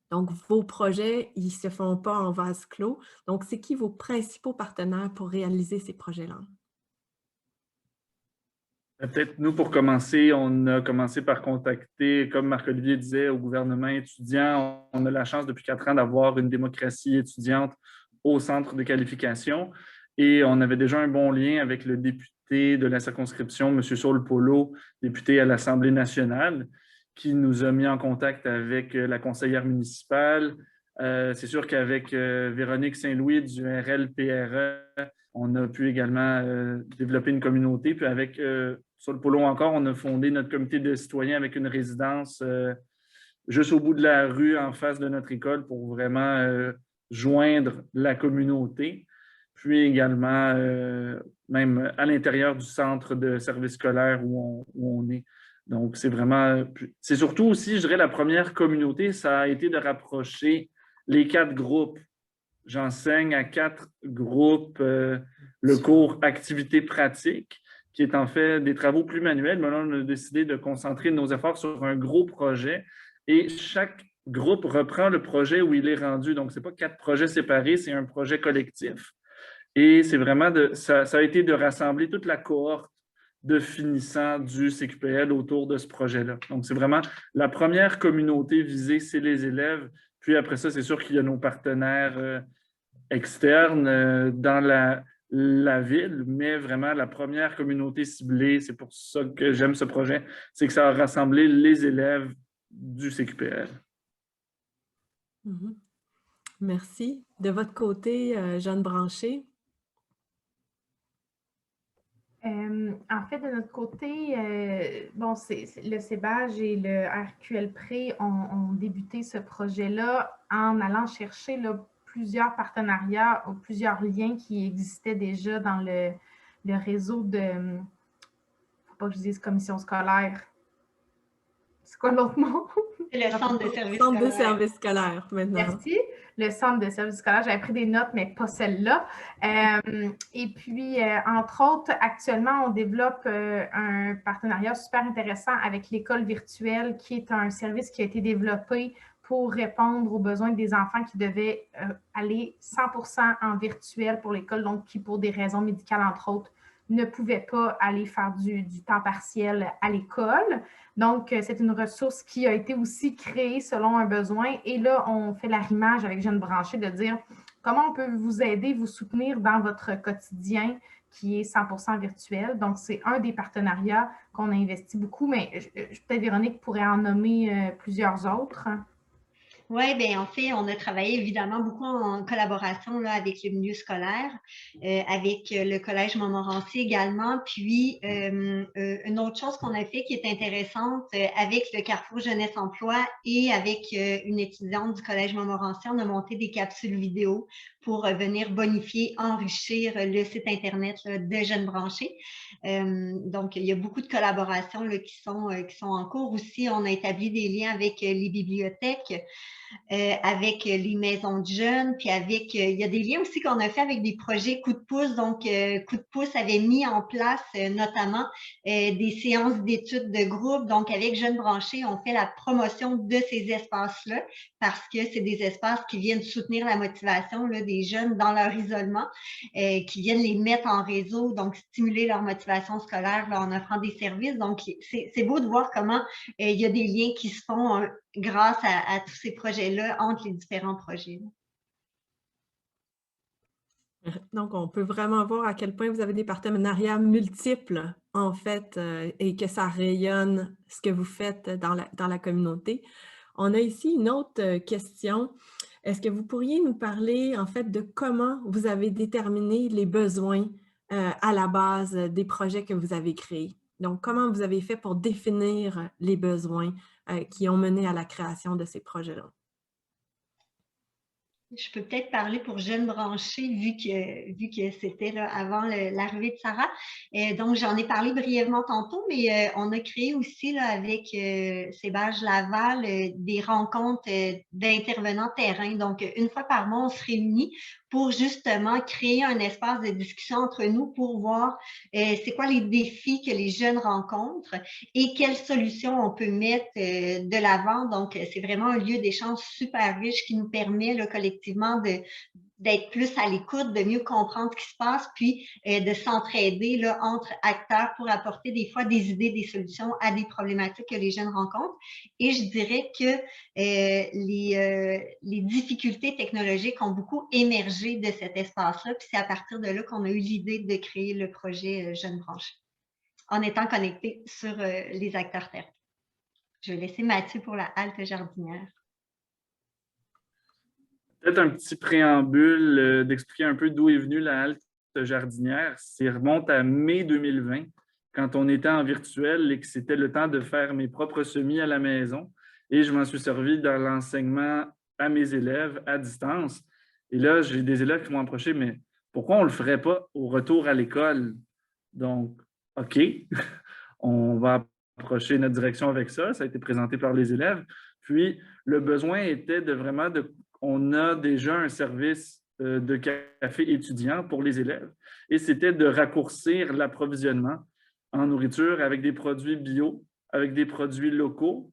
Donc, vos projets, ils ne se font pas en vase clos. Donc, c'est qui vos principaux partenaires pour réaliser ces projets-là? Peut-être nous, pour commencer, on a commencé par contacter, comme Marc-Olivier disait, au gouvernement étudiant. On a la chance depuis 4 ans d'avoir une démocratie étudiante au centre de qualification. Et on avait déjà un bon lien avec le député de la circonscription, M. Saul Polo, député à l'Assemblée nationale, qui nous a mis en contact avec la conseillère municipale. C'est sûr qu'avec Véronique Saint-Louis du RLPRE, on a pu également développer une communauté. Puis avec Saul Polo encore, on a fondé notre comité de citoyens avec une résidence juste au bout de la rue en face de notre école pour vraiment joindre la communauté. Puis également, même à l'intérieur du centre de service scolaire où on est. Donc, c'est vraiment... C'est surtout aussi, je dirais, la première communauté, ça a été de rapprocher les 4 groupes. J'enseigne à 4 groupes le cours activité pratique, qui est en fait des travaux plus manuels. Mais là, on a décidé de concentrer nos efforts sur un gros projet et chaque groupe reprend le projet où il est rendu. Donc, ce n'est pas 4 projets séparés, c'est un projet collectif. Et c'est vraiment ça a été de rassembler toute la cohorte de finissants du CQPL autour de ce projet-là. Donc, c'est vraiment la première communauté visée, c'est les élèves. Puis après ça, c'est sûr qu'il y a nos partenaires externes dans la ville, mais vraiment la première communauté ciblée, c'est pour ça que j'aime ce projet, c'est que ça a rassemblé les élèves du CQPL. Merci. De votre côté, Jeanne Branché? En fait, de notre côté, bon, le CEBAGE et le RQL-PRE ont débuté ce projet-là en allant chercher là, plusieurs partenariats ou plusieurs liens qui existaient déjà dans le réseau de, il ne faut pas que je dise commission scolaire. C'est quoi l'autre mot? C'est le centre de service Centre de scolaire. service scolaire maintenant. Merci. Le centre de service scolaire, j'avais pris des notes, mais pas celle-là. Et puis, entre autres, actuellement, on développe un partenariat super intéressant avec l'école virtuelle, qui est un service qui a été développé pour répondre aux besoins des enfants qui devaient aller 100% en virtuel pour l'école, donc qui, pour des raisons médicales, entre autres, ne pouvaient pas aller faire du temps partiel à l'école. Donc, c'est une ressource qui a été aussi créée selon un besoin. Et là, on fait l'arrimage avec Jeunes Branchés de dire comment on peut vous aider, vous soutenir dans votre quotidien qui est 100% virtuel. Donc, c'est un des partenariats qu'on a investi beaucoup, mais peut-être Véronique pourrait en nommer plusieurs autres. Oui, bien, en fait, on a travaillé évidemment beaucoup en collaboration là, avec le milieu scolaire, avec le Collège Montmorency également. Puis, une autre chose qu'on a fait qui est intéressante, avec le Carrefour Jeunesse Emploi et avec une étudiante du Collège Montmorency, on a monté des capsules vidéo pour venir bonifier, enrichir le site Internet là, de Jeunes Branchés. Donc, il y a beaucoup de collaborations là, qui sont en cours aussi. On a établi des liens avec les bibliothèques, avec les maisons de jeunes, puis avec, il y a des liens aussi qu'on a fait avec des projets Coup de pouce. Donc, Coup de pouce avait mis en place notamment des séances d'études de groupe. Donc, avec Jeunes Branchés, on fait la promotion de ces espaces-là parce que c'est des espaces qui viennent soutenir la motivation là, des jeunes dans leur isolement, qui viennent les mettre en réseau, donc stimuler leur motivation scolaire là, en offrant des services. Donc, c'est beau de voir comment il y a des liens qui se font grâce à tous ces projets-là entre les différents projets. Donc, on peut vraiment voir à quel point vous avez des partenariats multiples, en fait, et que ça rayonne ce que vous faites dans la communauté. On a ici une autre question. Est-ce que vous pourriez nous parler, en fait, de comment vous avez déterminé les besoins à la base des projets que vous avez créés? Donc, comment vous avez fait pour définir les besoins qui ont mené à la création de ces projets-là? Je peux peut-être parler pour Jeunes Branchés, vu que c'était là avant l'arrivée de Sarah. Donc, j'en ai parlé brièvement tantôt, mais on a créé aussi là, avec Sébage Laval des rencontres d'intervenants terrain. Donc, une fois par mois, on se réunit pour justement créer un espace de discussion entre nous pour voir c'est quoi les défis que les jeunes rencontrent et quelles solutions on peut mettre de l'avant. Donc, c'est vraiment un lieu d'échange super riche qui nous permet là, collectivement d'être plus à l'écoute, de mieux comprendre ce qui se passe, puis de s'entraider là, entre acteurs pour apporter des fois des idées, des solutions à des problématiques que les jeunes rencontrent. Et je dirais que les difficultés technologiques ont beaucoup émergé de cet espace-là, puis c'est à partir de là qu'on a eu l'idée de créer le projet Jeunes Branchés, en étant connecté sur les acteurs terrain. Je vais laisser Mathieu pour la halte jardinière. Peut-être un petit préambule d'expliquer un peu d'où est venue la halte jardinière. Ça remonte à mai 2020, quand on était en virtuel et que c'était le temps de faire mes propres semis à la maison. Et je m'en suis servi dans l'enseignement à mes élèves à distance. Et là, j'ai des élèves qui m'ont approché, mais pourquoi on ne le ferait pas au retour à l'école? Donc, OK, on va approcher notre direction avec ça. Ça a été présenté par les élèves. Puis, le besoin était on a déjà un service de café étudiant pour les élèves et c'était de raccourcir l'approvisionnement en nourriture avec des produits bio, avec des produits locaux.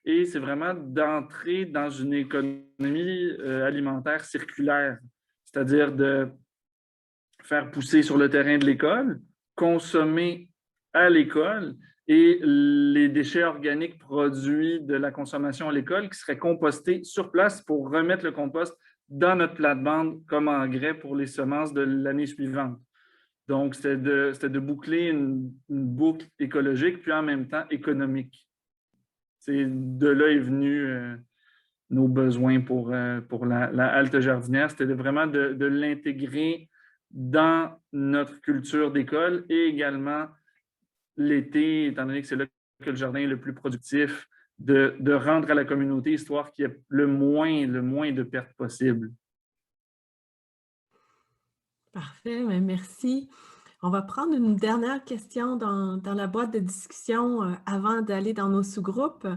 Et c'est vraiment d'entrer dans une économie alimentaire circulaire, c'est-à-dire de faire pousser sur le terrain de l'école, consommer à l'école et les déchets organiques produits de la consommation à l'école qui seraient compostés sur place pour remettre le compost dans notre plate-bande comme engrais pour les semences de l'année suivante. Donc, c'était de boucler une boucle écologique puis en même temps économique. C'est de là est venu nos besoins pour la halte jardinière. C'était vraiment de l'intégrer dans notre culture d'école et également l'été, étant donné que c'est là que le jardin est le plus productif, de rendre à la communauté histoire qu'il y ait le moins de pertes possible. Parfait, merci. On va prendre une dernière question dans la boîte de discussion avant d'aller dans nos sous-groupes.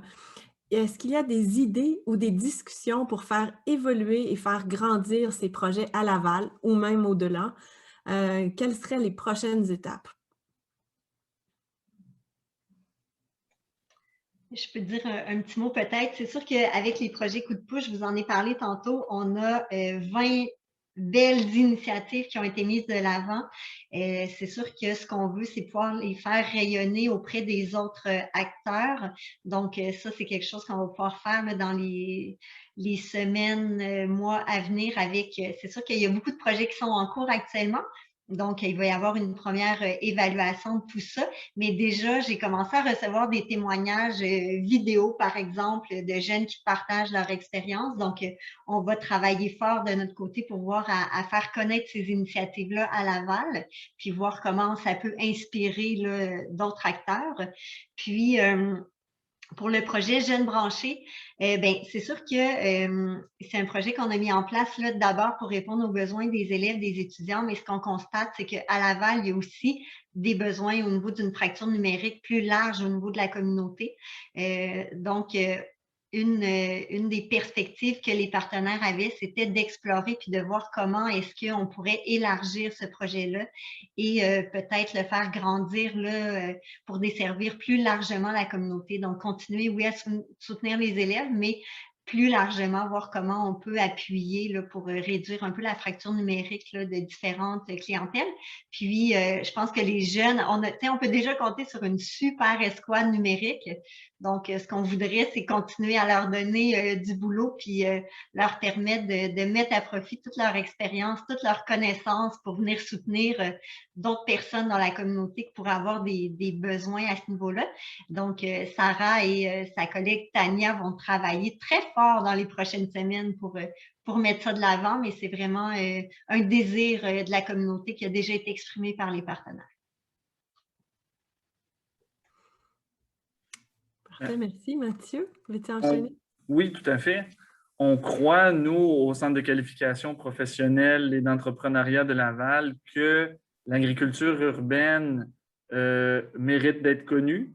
est-ce qu'il y a des idées ou des discussions pour faire évoluer et faire grandir ces projets à Laval ou même au-delà? Quelles seraient les prochaines étapes? Je peux dire un petit mot peut-être. C'est sûr qu'avec les projets Coup de pouce, je vous en ai parlé tantôt, on a 20 belles initiatives qui ont été mises de l'avant. C'est sûr que ce qu'on veut, c'est pouvoir les faire rayonner auprès des autres acteurs. Donc, ça, c'est quelque chose qu'on va pouvoir faire là, dans les semaines, mois à venir avec... c'est sûr qu'il y a beaucoup de projets qui sont en cours actuellement. Donc, il va y avoir une première évaluation de tout ça. Mais déjà, j'ai commencé à recevoir des témoignages vidéo, par exemple, de jeunes qui partagent leur expérience. Donc, on va travailler fort de notre côté pour voir à faire connaître ces initiatives-là à Laval, puis voir comment ça peut inspirer d'autres acteurs. Puis, pour le projet Jeunes branchés, ben, c'est sûr que c'est un projet qu'on a mis en place là d'abord pour répondre aux besoins des élèves, des étudiants, mais ce qu'on constate, c'est qu'à Laval, il y a aussi des besoins au niveau d'une fracture numérique plus large au niveau de la communauté. Donc, une des perspectives que les partenaires avaient, c'était d'explorer puis de voir comment est-ce qu'on pourrait élargir ce projet-là et peut-être le faire grandir là, pour desservir plus largement la communauté. Donc, continuer, oui, à soutenir les élèves, mais plus largement, voir comment on peut appuyer là, pour réduire un peu la fracture numérique là, de différentes clientèles. Puis, je pense que les jeunes, on peut déjà compter sur une super escouade numérique. Donc, ce qu'on voudrait, c'est continuer à leur donner du boulot puis leur permettre de mettre à profit toute leur expérience, toute leur connaissance pour venir soutenir d'autres personnes dans la communauté qui pourraient avoir des besoins à ce niveau-là. Donc, Sarah et sa collègue Tania vont travailler très fort dans les prochaines semaines pour mettre ça de l'avant, mais c'est vraiment un désir de la communauté qui a déjà été exprimé par les partenaires. Parfait, merci. Mathieu, veux-tu enchaîner? Oui, tout à fait. On croit, nous, au Centre de qualification professionnelle et d'entrepreneuriat de Laval, que l'agriculture urbaine mérite d'être connue.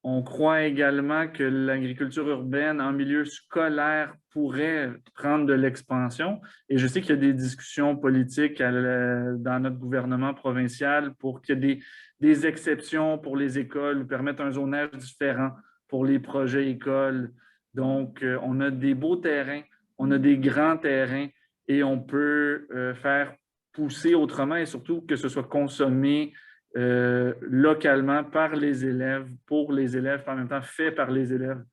On croit également que l'agriculture urbaine en milieu scolaire pourrait prendre de l'expansion. Et je sais qu'il y a des discussions politiques dans notre gouvernement provincial pour qu'il y ait des exceptions pour les écoles ou permettre un zonage différent pour les projets écoles. Donc, on a des beaux terrains, on a des grands terrains et on peut faire pousser autrement et surtout que ce soit consommé localement par les élèves, pour les élèves, en même temps fait par les élèves.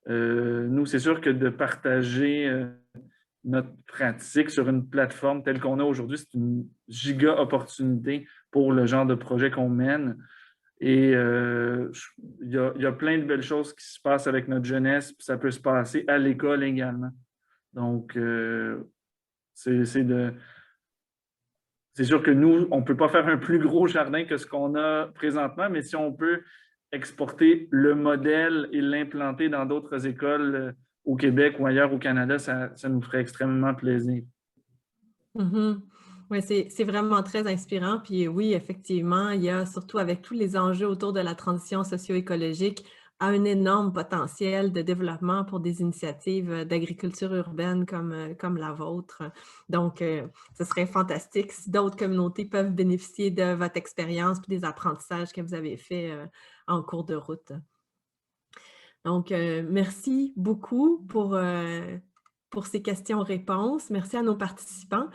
Nous, c'est sûr que de partager notre pratique sur une plateforme telle qu'on a aujourd'hui, c'est une giga opportunité pour le genre de projet qu'on mène. Et il y a plein de belles choses qui se passent avec notre jeunesse, puis ça peut se passer à l'école également. Donc, c'est sûr que nous, on ne peut pas faire un plus gros jardin que ce qu'on a présentement, mais si on peut exporter le modèle et l'implanter dans d'autres écoles au Québec ou ailleurs au Canada, ça nous ferait extrêmement plaisir. Mm-hmm. Oui, c'est vraiment très inspirant. Puis oui, effectivement, il y a surtout avec tous les enjeux autour de la transition socio-écologique, un énorme potentiel de développement pour des initiatives d'agriculture urbaine comme la vôtre. Donc, ce serait fantastique si d'autres communautés peuvent bénéficier de votre expérience et des apprentissages que vous avez faits en cours de route. Donc, merci beaucoup pour ces questions-réponses. Merci à nos participants.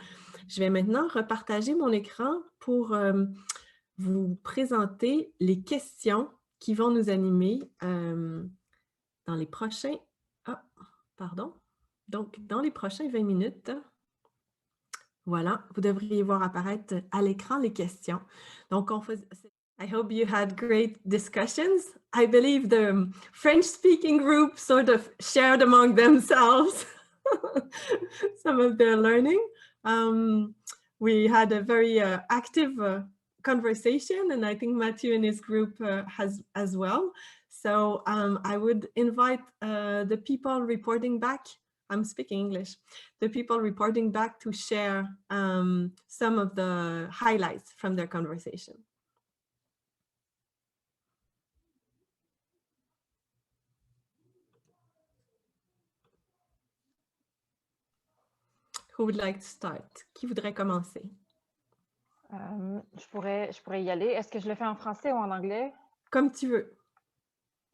Je vais maintenant repartager mon écran pour vous présenter les questions qui vont nous animer dans les prochains... Donc, dans les prochains 20 minutes. Voilà, vous devriez voir apparaître à l'écran les questions. Donc, I hope you had great discussions. I believe the French-speaking group sort of shared among themselves some of their learning. We had a very active conversation, and I think Mathieu and his group has as well. So I would invite the people reporting back, I'm speaking English, the people reporting back to share some of the highlights from their conversation. Who would like to start? Qui voudrait commencer? Je pourrais y aller. Est-ce que je le fais en français ou en anglais? Comme tu veux.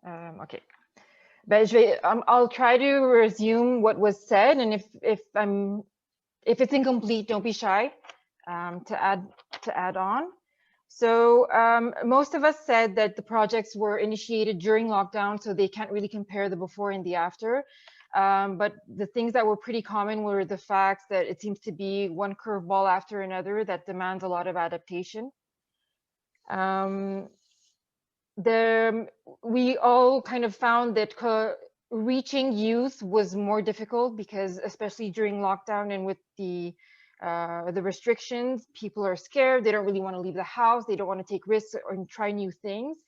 OK. Ben, I'll try to resume what was said, and if it's incomplete, don't be shy to add on. So most of us said that the projects were initiated during lockdown, so they can't really compare the before and the after. But the things that were pretty common were the facts that it seems to be one curveball after another that demands a lot of adaptation. We all kind of found that reaching youth was more difficult because, especially during lockdown and with the restrictions, people are scared. They don't really want to leave the house. They don't want to take risks or try new things.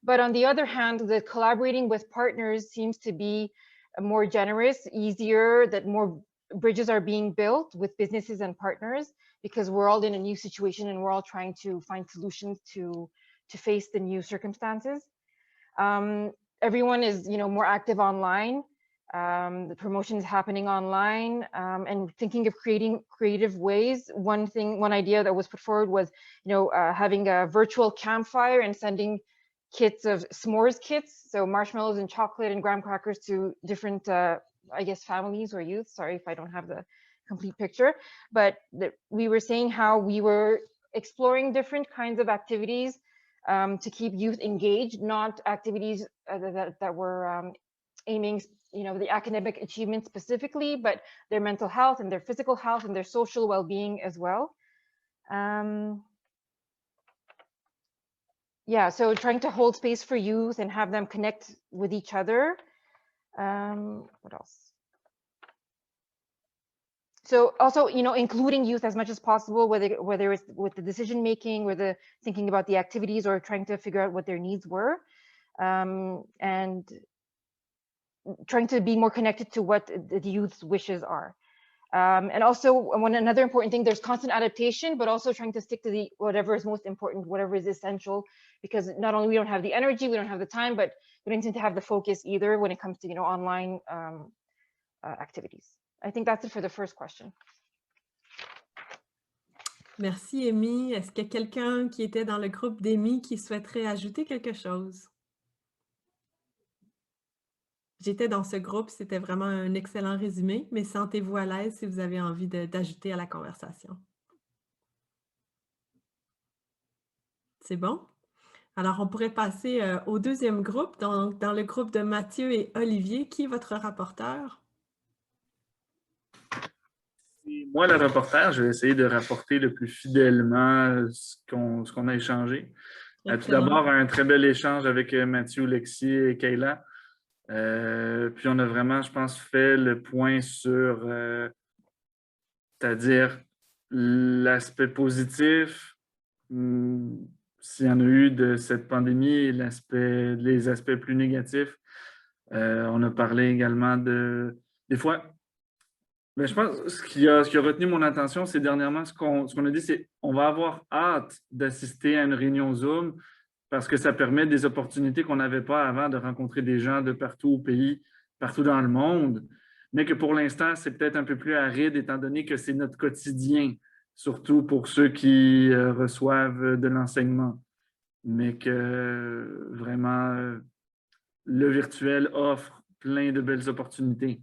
But on the other hand, the collaborating with partners seems to be more generous, easier, that more bridges are being built with businesses and partners because we're all in a new situation and we're all trying to find solutions to face the new circumstances. Everyone is, more active online. The promotion is happening online, and thinking of creating creative ways. One idea that was put forward was, having a virtual campfire and sending kits of s'mores kits, so marshmallows and chocolate and graham crackers to different, I guess, families or youth. Sorry if I don't have the complete picture, but we were saying how we were exploring different kinds of activities to keep youth engaged, not activities that were aiming, the academic achievement specifically, but their mental health and their physical health and their social well-being as well. Yeah, so trying to hold space for youth and have them connect with each other. What else? So also, including youth as much as possible, whether it's with the decision making, or the thinking about the activities, or trying to figure out what their needs were, and trying to be more connected to what the youth's wishes are. And also, another important thing, there's constant adaptation, but also trying to stick to whatever is most important, whatever is essential, because not only we don't have the energy, we don't have the time, but we don't seem to have the focus either when it comes to online activities. I think that's it for the first question. Merci, Amy. Est-ce qu'il y a quelqu'un qui était dans le groupe d'Amy qui souhaiterait ajouter quelque chose? J'étais dans ce groupe, c'était vraiment un excellent résumé, mais sentez-vous à l'aise si vous avez envie d'ajouter à la conversation. C'est bon? Alors, on pourrait passer au deuxième groupe, donc dans le groupe de Mathieu et Olivier. Qui est votre rapporteur? C'est moi le rapporteur. Je vais essayer de rapporter le plus fidèlement ce qu'on a échangé. Tout d'abord, un très bel échange avec Mathieu, Lexi et Kayla. Puis on a vraiment, je pense, fait le point sur, c'est-à-dire l'aspect positif, s'il y en a eu de cette pandémie, et les aspects plus négatifs. On a parlé également des fois, mais je pense que ce qui a retenu mon attention, c'est dernièrement, ce qu'on a dit, c'est qu'on va avoir hâte d'assister à une réunion Zoom parce que ça permet des opportunités qu'on n'avait pas avant de rencontrer des gens de partout au pays, partout dans le monde, mais que pour l'instant, c'est peut-être un peu plus aride étant donné que c'est notre quotidien, surtout pour ceux qui reçoivent de l'enseignement, mais que vraiment, le virtuel offre plein de belles opportunités.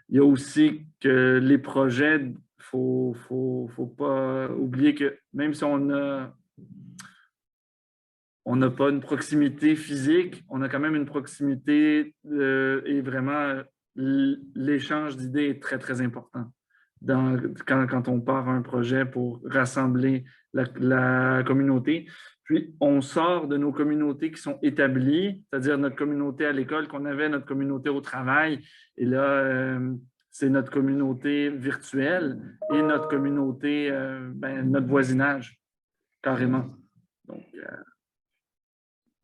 Il y a aussi que les projets, il ne faut pas oublier que même si on n'a pas une proximité physique, on a quand même une proximité et vraiment l'échange d'idées est très, très important quand on part un projet pour rassembler la communauté. Puis, on sort de nos communautés qui sont établies, c'est-à-dire notre communauté à l'école qu'on avait, notre communauté au travail. Et là, c'est notre communauté virtuelle et notre communauté, notre voisinage, carrément. Donc,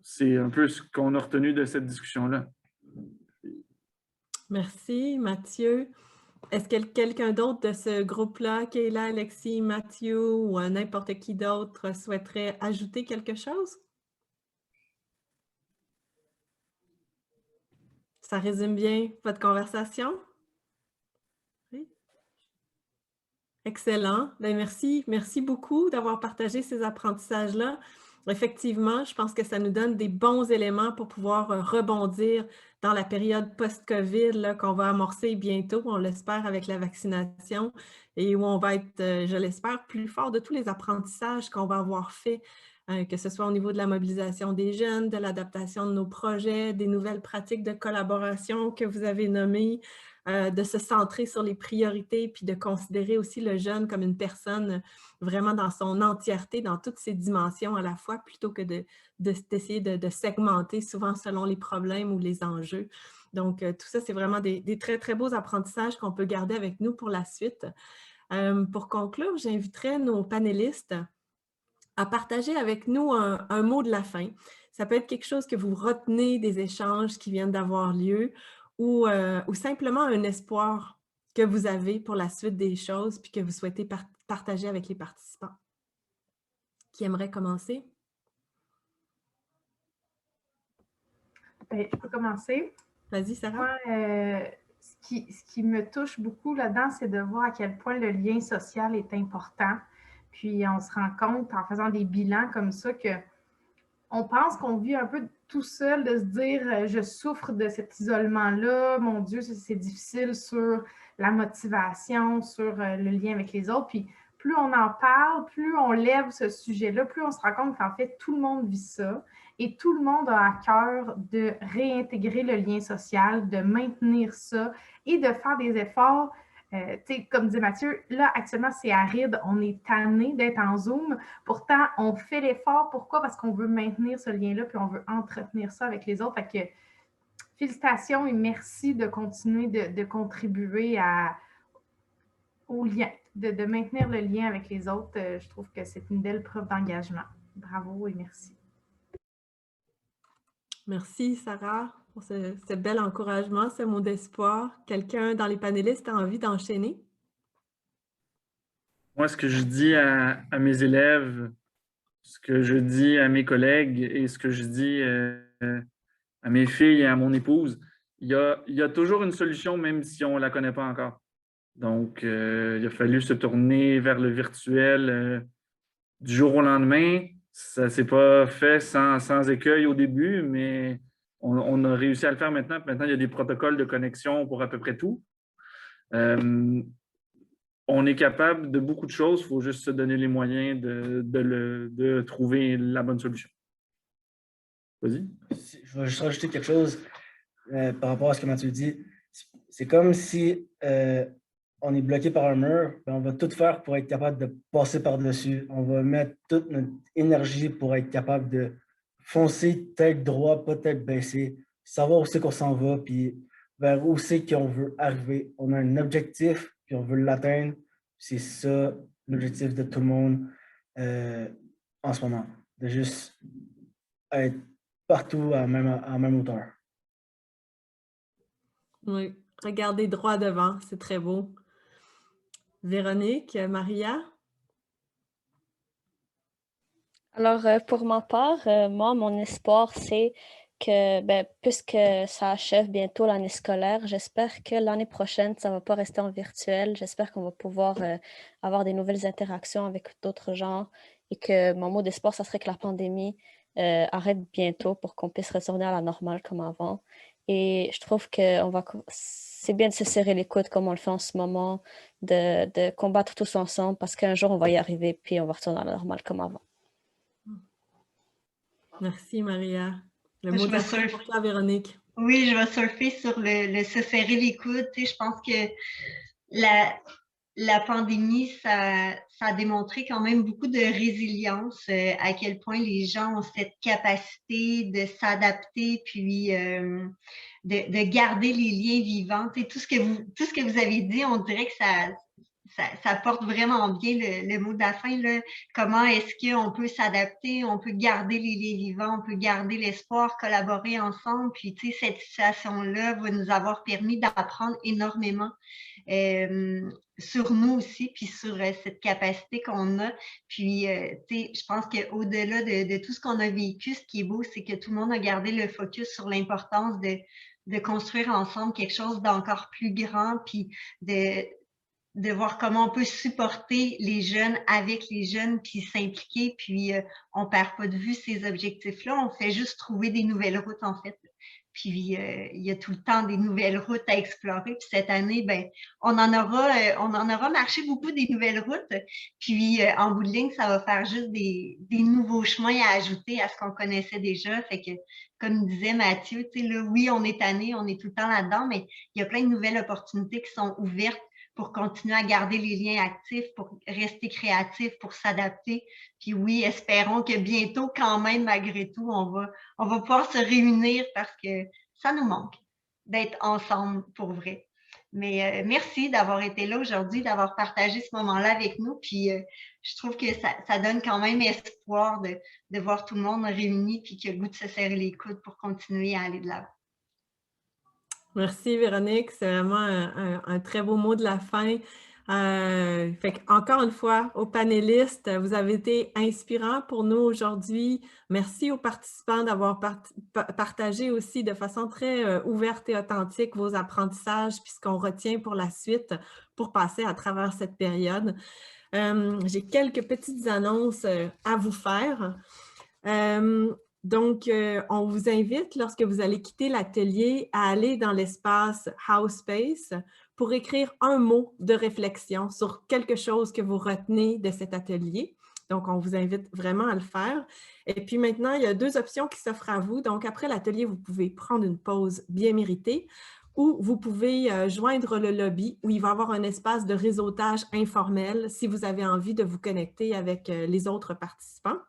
c'est un peu ce qu'on a retenu de cette discussion-là. Merci, Mathieu. Est-ce que quelqu'un d'autre de ce groupe-là, Kayla, Alexis, Mathieu ou n'importe qui d'autre souhaiterait ajouter quelque chose? Ça résume bien votre conversation? Oui. Excellent. Ben merci. Merci beaucoup d'avoir partagé ces apprentissages-là. Effectivement, je pense que ça nous donne des bons éléments pour pouvoir rebondir dans la période post-COVID là, qu'on va amorcer bientôt, on l'espère, avec la vaccination et où on va être, je l'espère, plus fort de tous les apprentissages qu'on va avoir faits, que ce soit au niveau de la mobilisation des jeunes, de l'adaptation de nos projets, des nouvelles pratiques de collaboration que vous avez nommées, de se centrer sur les priorités, puis de considérer aussi le jeune comme une personne vraiment dans son entièreté, dans toutes ses dimensions à la fois, plutôt que d'essayer de segmenter souvent selon les problèmes ou les enjeux. Donc, tout ça, c'est vraiment des très, très beaux apprentissages qu'on peut garder avec nous pour la suite. Pour conclure, j'inviterai nos panélistes à partager avec nous un mot de la fin. Ça peut être quelque chose que vous retenez des échanges qui viennent d'avoir lieu ou simplement un espoir que vous avez pour la suite des choses puis que vous souhaitez partager avec les participants. Qui aimerait commencer? Bien, je peux commencer. Vas-y, Sarah. Moi, ce qui me touche beaucoup là-dedans, c'est de voir à quel point le lien social est important. Puis on se rend compte en faisant des bilans comme ça que on pense qu'on vit un peu tout seul, de se dire je souffre de cet isolement-là, mon Dieu, c'est difficile sur la motivation, sur le lien avec les autres. Puis plus on en parle, plus on lève ce sujet-là, plus on se rend compte qu'en fait, tout le monde vit ça. Et tout le monde a à cœur de réintégrer le lien social, de maintenir ça et de faire des efforts. Comme dit Mathieu, là, actuellement, c'est aride. On est tanné d'être en Zoom. Pourtant, on fait l'effort. Pourquoi? Parce qu'on veut maintenir ce lien-là, puis on veut entretenir ça avec les autres. Fait que félicitations et merci de continuer de contribuer au lien, de maintenir le lien avec les autres. Je trouve que c'est une belle preuve d'engagement. Bravo et merci. Merci, Sarah, pour ce bel encouragement, ce mot d'espoir. Quelqu'un dans les panélistes a envie d'enchaîner? Moi, ce que je dis à mes élèves, ce que je dis à mes collègues et ce que je dis à mes filles et à mon épouse, il y a toujours une solution, même si on ne la connaît pas encore. Donc, il a fallu se tourner vers le virtuel du jour au lendemain. Ça ne s'est pas fait sans écueil au début, mais on a réussi à le faire maintenant. Maintenant, il y a des protocoles de connexion pour à peu près tout. On est capable de beaucoup de choses, il faut juste se donner les moyens de trouver la bonne solution. Vas-y. Je vais juste rajouter quelque chose par rapport à ce que Mathieu dit. C'est comme si on est bloqué par un mur, on va tout faire pour être capable de passer par-dessus. On va mettre toute notre énergie pour être capable de foncer tête droit, pas tête baissée, savoir où c'est qu'on s'en va, puis vers où c'est qu'on veut arriver. On a un objectif, puis on veut l'atteindre. C'est ça l'objectif de tout le monde en ce moment, de juste être partout à la même hauteur. Oui, regardez droit devant, c'est très beau. Véronique, Maria? Alors, pour ma part, moi, mon espoir, c'est que, puisque ça achève bientôt l'année scolaire, j'espère que l'année prochaine, ça ne va pas rester en virtuel. J'espère qu'on va pouvoir avoir des nouvelles interactions avec d'autres gens et que mon mot d'espoir, ça serait que la pandémie arrête bientôt pour qu'on puisse retourner à la normale comme avant. Et je trouve que c'est bien de se serrer les coudes comme on le fait en ce moment, de combattre tous ensemble parce qu'un jour, on va y arriver puis on va retourner à la normale comme avant. Merci, Maria. Le mot de la fin pour toi, Véronique. Oui, je vais surfer sur le se serrer les coudes. Je pense que la pandémie, ça a démontré quand même beaucoup de résilience, à quel point les gens ont cette capacité de s'adapter, puis de garder les liens vivants. Tout ce que vous avez dit, on dirait que ça porte vraiment bien le mot de la fin. Là. Comment est-ce qu'on peut s'adapter, on peut garder les liens vivants, on peut garder l'espoir, collaborer ensemble. Puis, cette situation-là va nous avoir permis d'apprendre énormément sur nous aussi, puis sur cette capacité qu'on a. Puis, je pense qu'au-delà de tout ce qu'on a vécu, ce qui est beau, c'est que tout le monde a gardé le focus sur l'importance de construire ensemble quelque chose d'encore plus grand, puis de voir comment on peut supporter les jeunes avec les jeunes, puis s'impliquer, puis on perd pas de vue ces objectifs-là, on fait juste trouver des nouvelles routes en fait. Puis il y a tout le temps des nouvelles routes à explorer. Puis cette année, ben, on en aura marché beaucoup des nouvelles routes. Puis en bout de ligne, ça va faire juste des nouveaux chemins à ajouter à ce qu'on connaissait déjà. Fait que, comme disait Mathieu, tu sais, là, oui, on est tanné, on est tout le temps là-dedans, mais il y a plein de nouvelles opportunités qui sont ouvertes pour continuer à garder les liens actifs, pour rester créatif, pour s'adapter. Puis oui, espérons que bientôt, quand même, malgré tout, on va pouvoir se réunir parce que ça nous manque d'être ensemble pour vrai. Mais merci d'avoir été là aujourd'hui, d'avoir partagé ce moment-là avec nous. Puis je trouve que ça donne quand même espoir de voir tout le monde réuni puis qu'il y a le goût de se serrer les coudes pour continuer à aller de l'avant. Merci Véronique, c'est vraiment un très beau mot de la fin. Encore une fois, aux panélistes, vous avez été inspirants pour nous aujourd'hui. Merci aux participants d'avoir partagé aussi de façon très ouverte et authentique vos apprentissages puis ce qu'on retient pour la suite pour passer à travers cette période. J'ai quelques petites annonces à vous faire. Donc, on vous invite, lorsque vous allez quitter l'atelier, à aller dans l'espace House Space pour écrire un mot de réflexion sur quelque chose que vous retenez de cet atelier. Donc, on vous invite vraiment à le faire. Et puis maintenant, il y a 2 options qui s'offrent à vous. Donc, après l'atelier, vous pouvez prendre une pause bien méritée ou vous pouvez joindre le lobby où il va y avoir un espace de réseautage informel si vous avez envie de vous connecter avec les autres participants.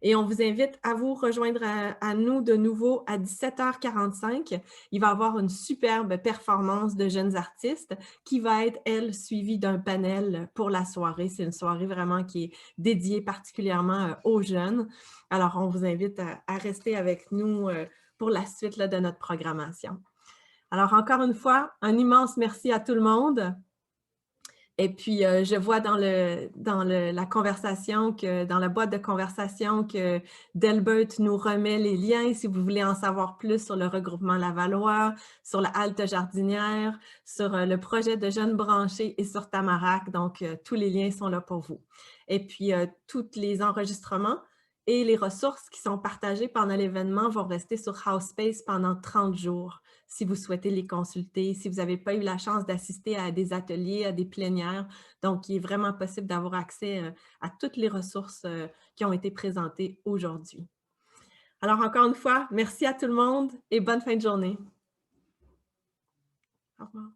Et on vous invite à vous rejoindre à nous de nouveau à 17h45. Il va y avoir une superbe performance de jeunes artistes qui va être, elle, suivie d'un panel pour la soirée. C'est une soirée vraiment qui est dédiée particulièrement aux jeunes. Alors, on vous invite à rester avec nous pour la suite de notre programmation. Alors, encore une fois, un immense merci à tout le monde. Et puis, je vois dans la conversation, dans la boîte de conversation, que Delbert nous remet les liens si vous voulez en savoir plus sur le regroupement Lavallois, sur la halte jardinière, sur le projet de jeunes branchés et sur Tamarack. Donc, tous les liens sont là pour vous. Et puis, tous les enregistrements et les ressources qui sont partagées pendant l'événement vont rester sur HouseSpace pendant 30 jours. Si vous souhaitez les consulter, si vous n'avez pas eu la chance d'assister à des ateliers, à des plénières. Donc, il est vraiment possible d'avoir accès à toutes les ressources qui ont été présentées aujourd'hui. Alors, encore une fois, merci à tout le monde et bonne fin de journée. Au revoir.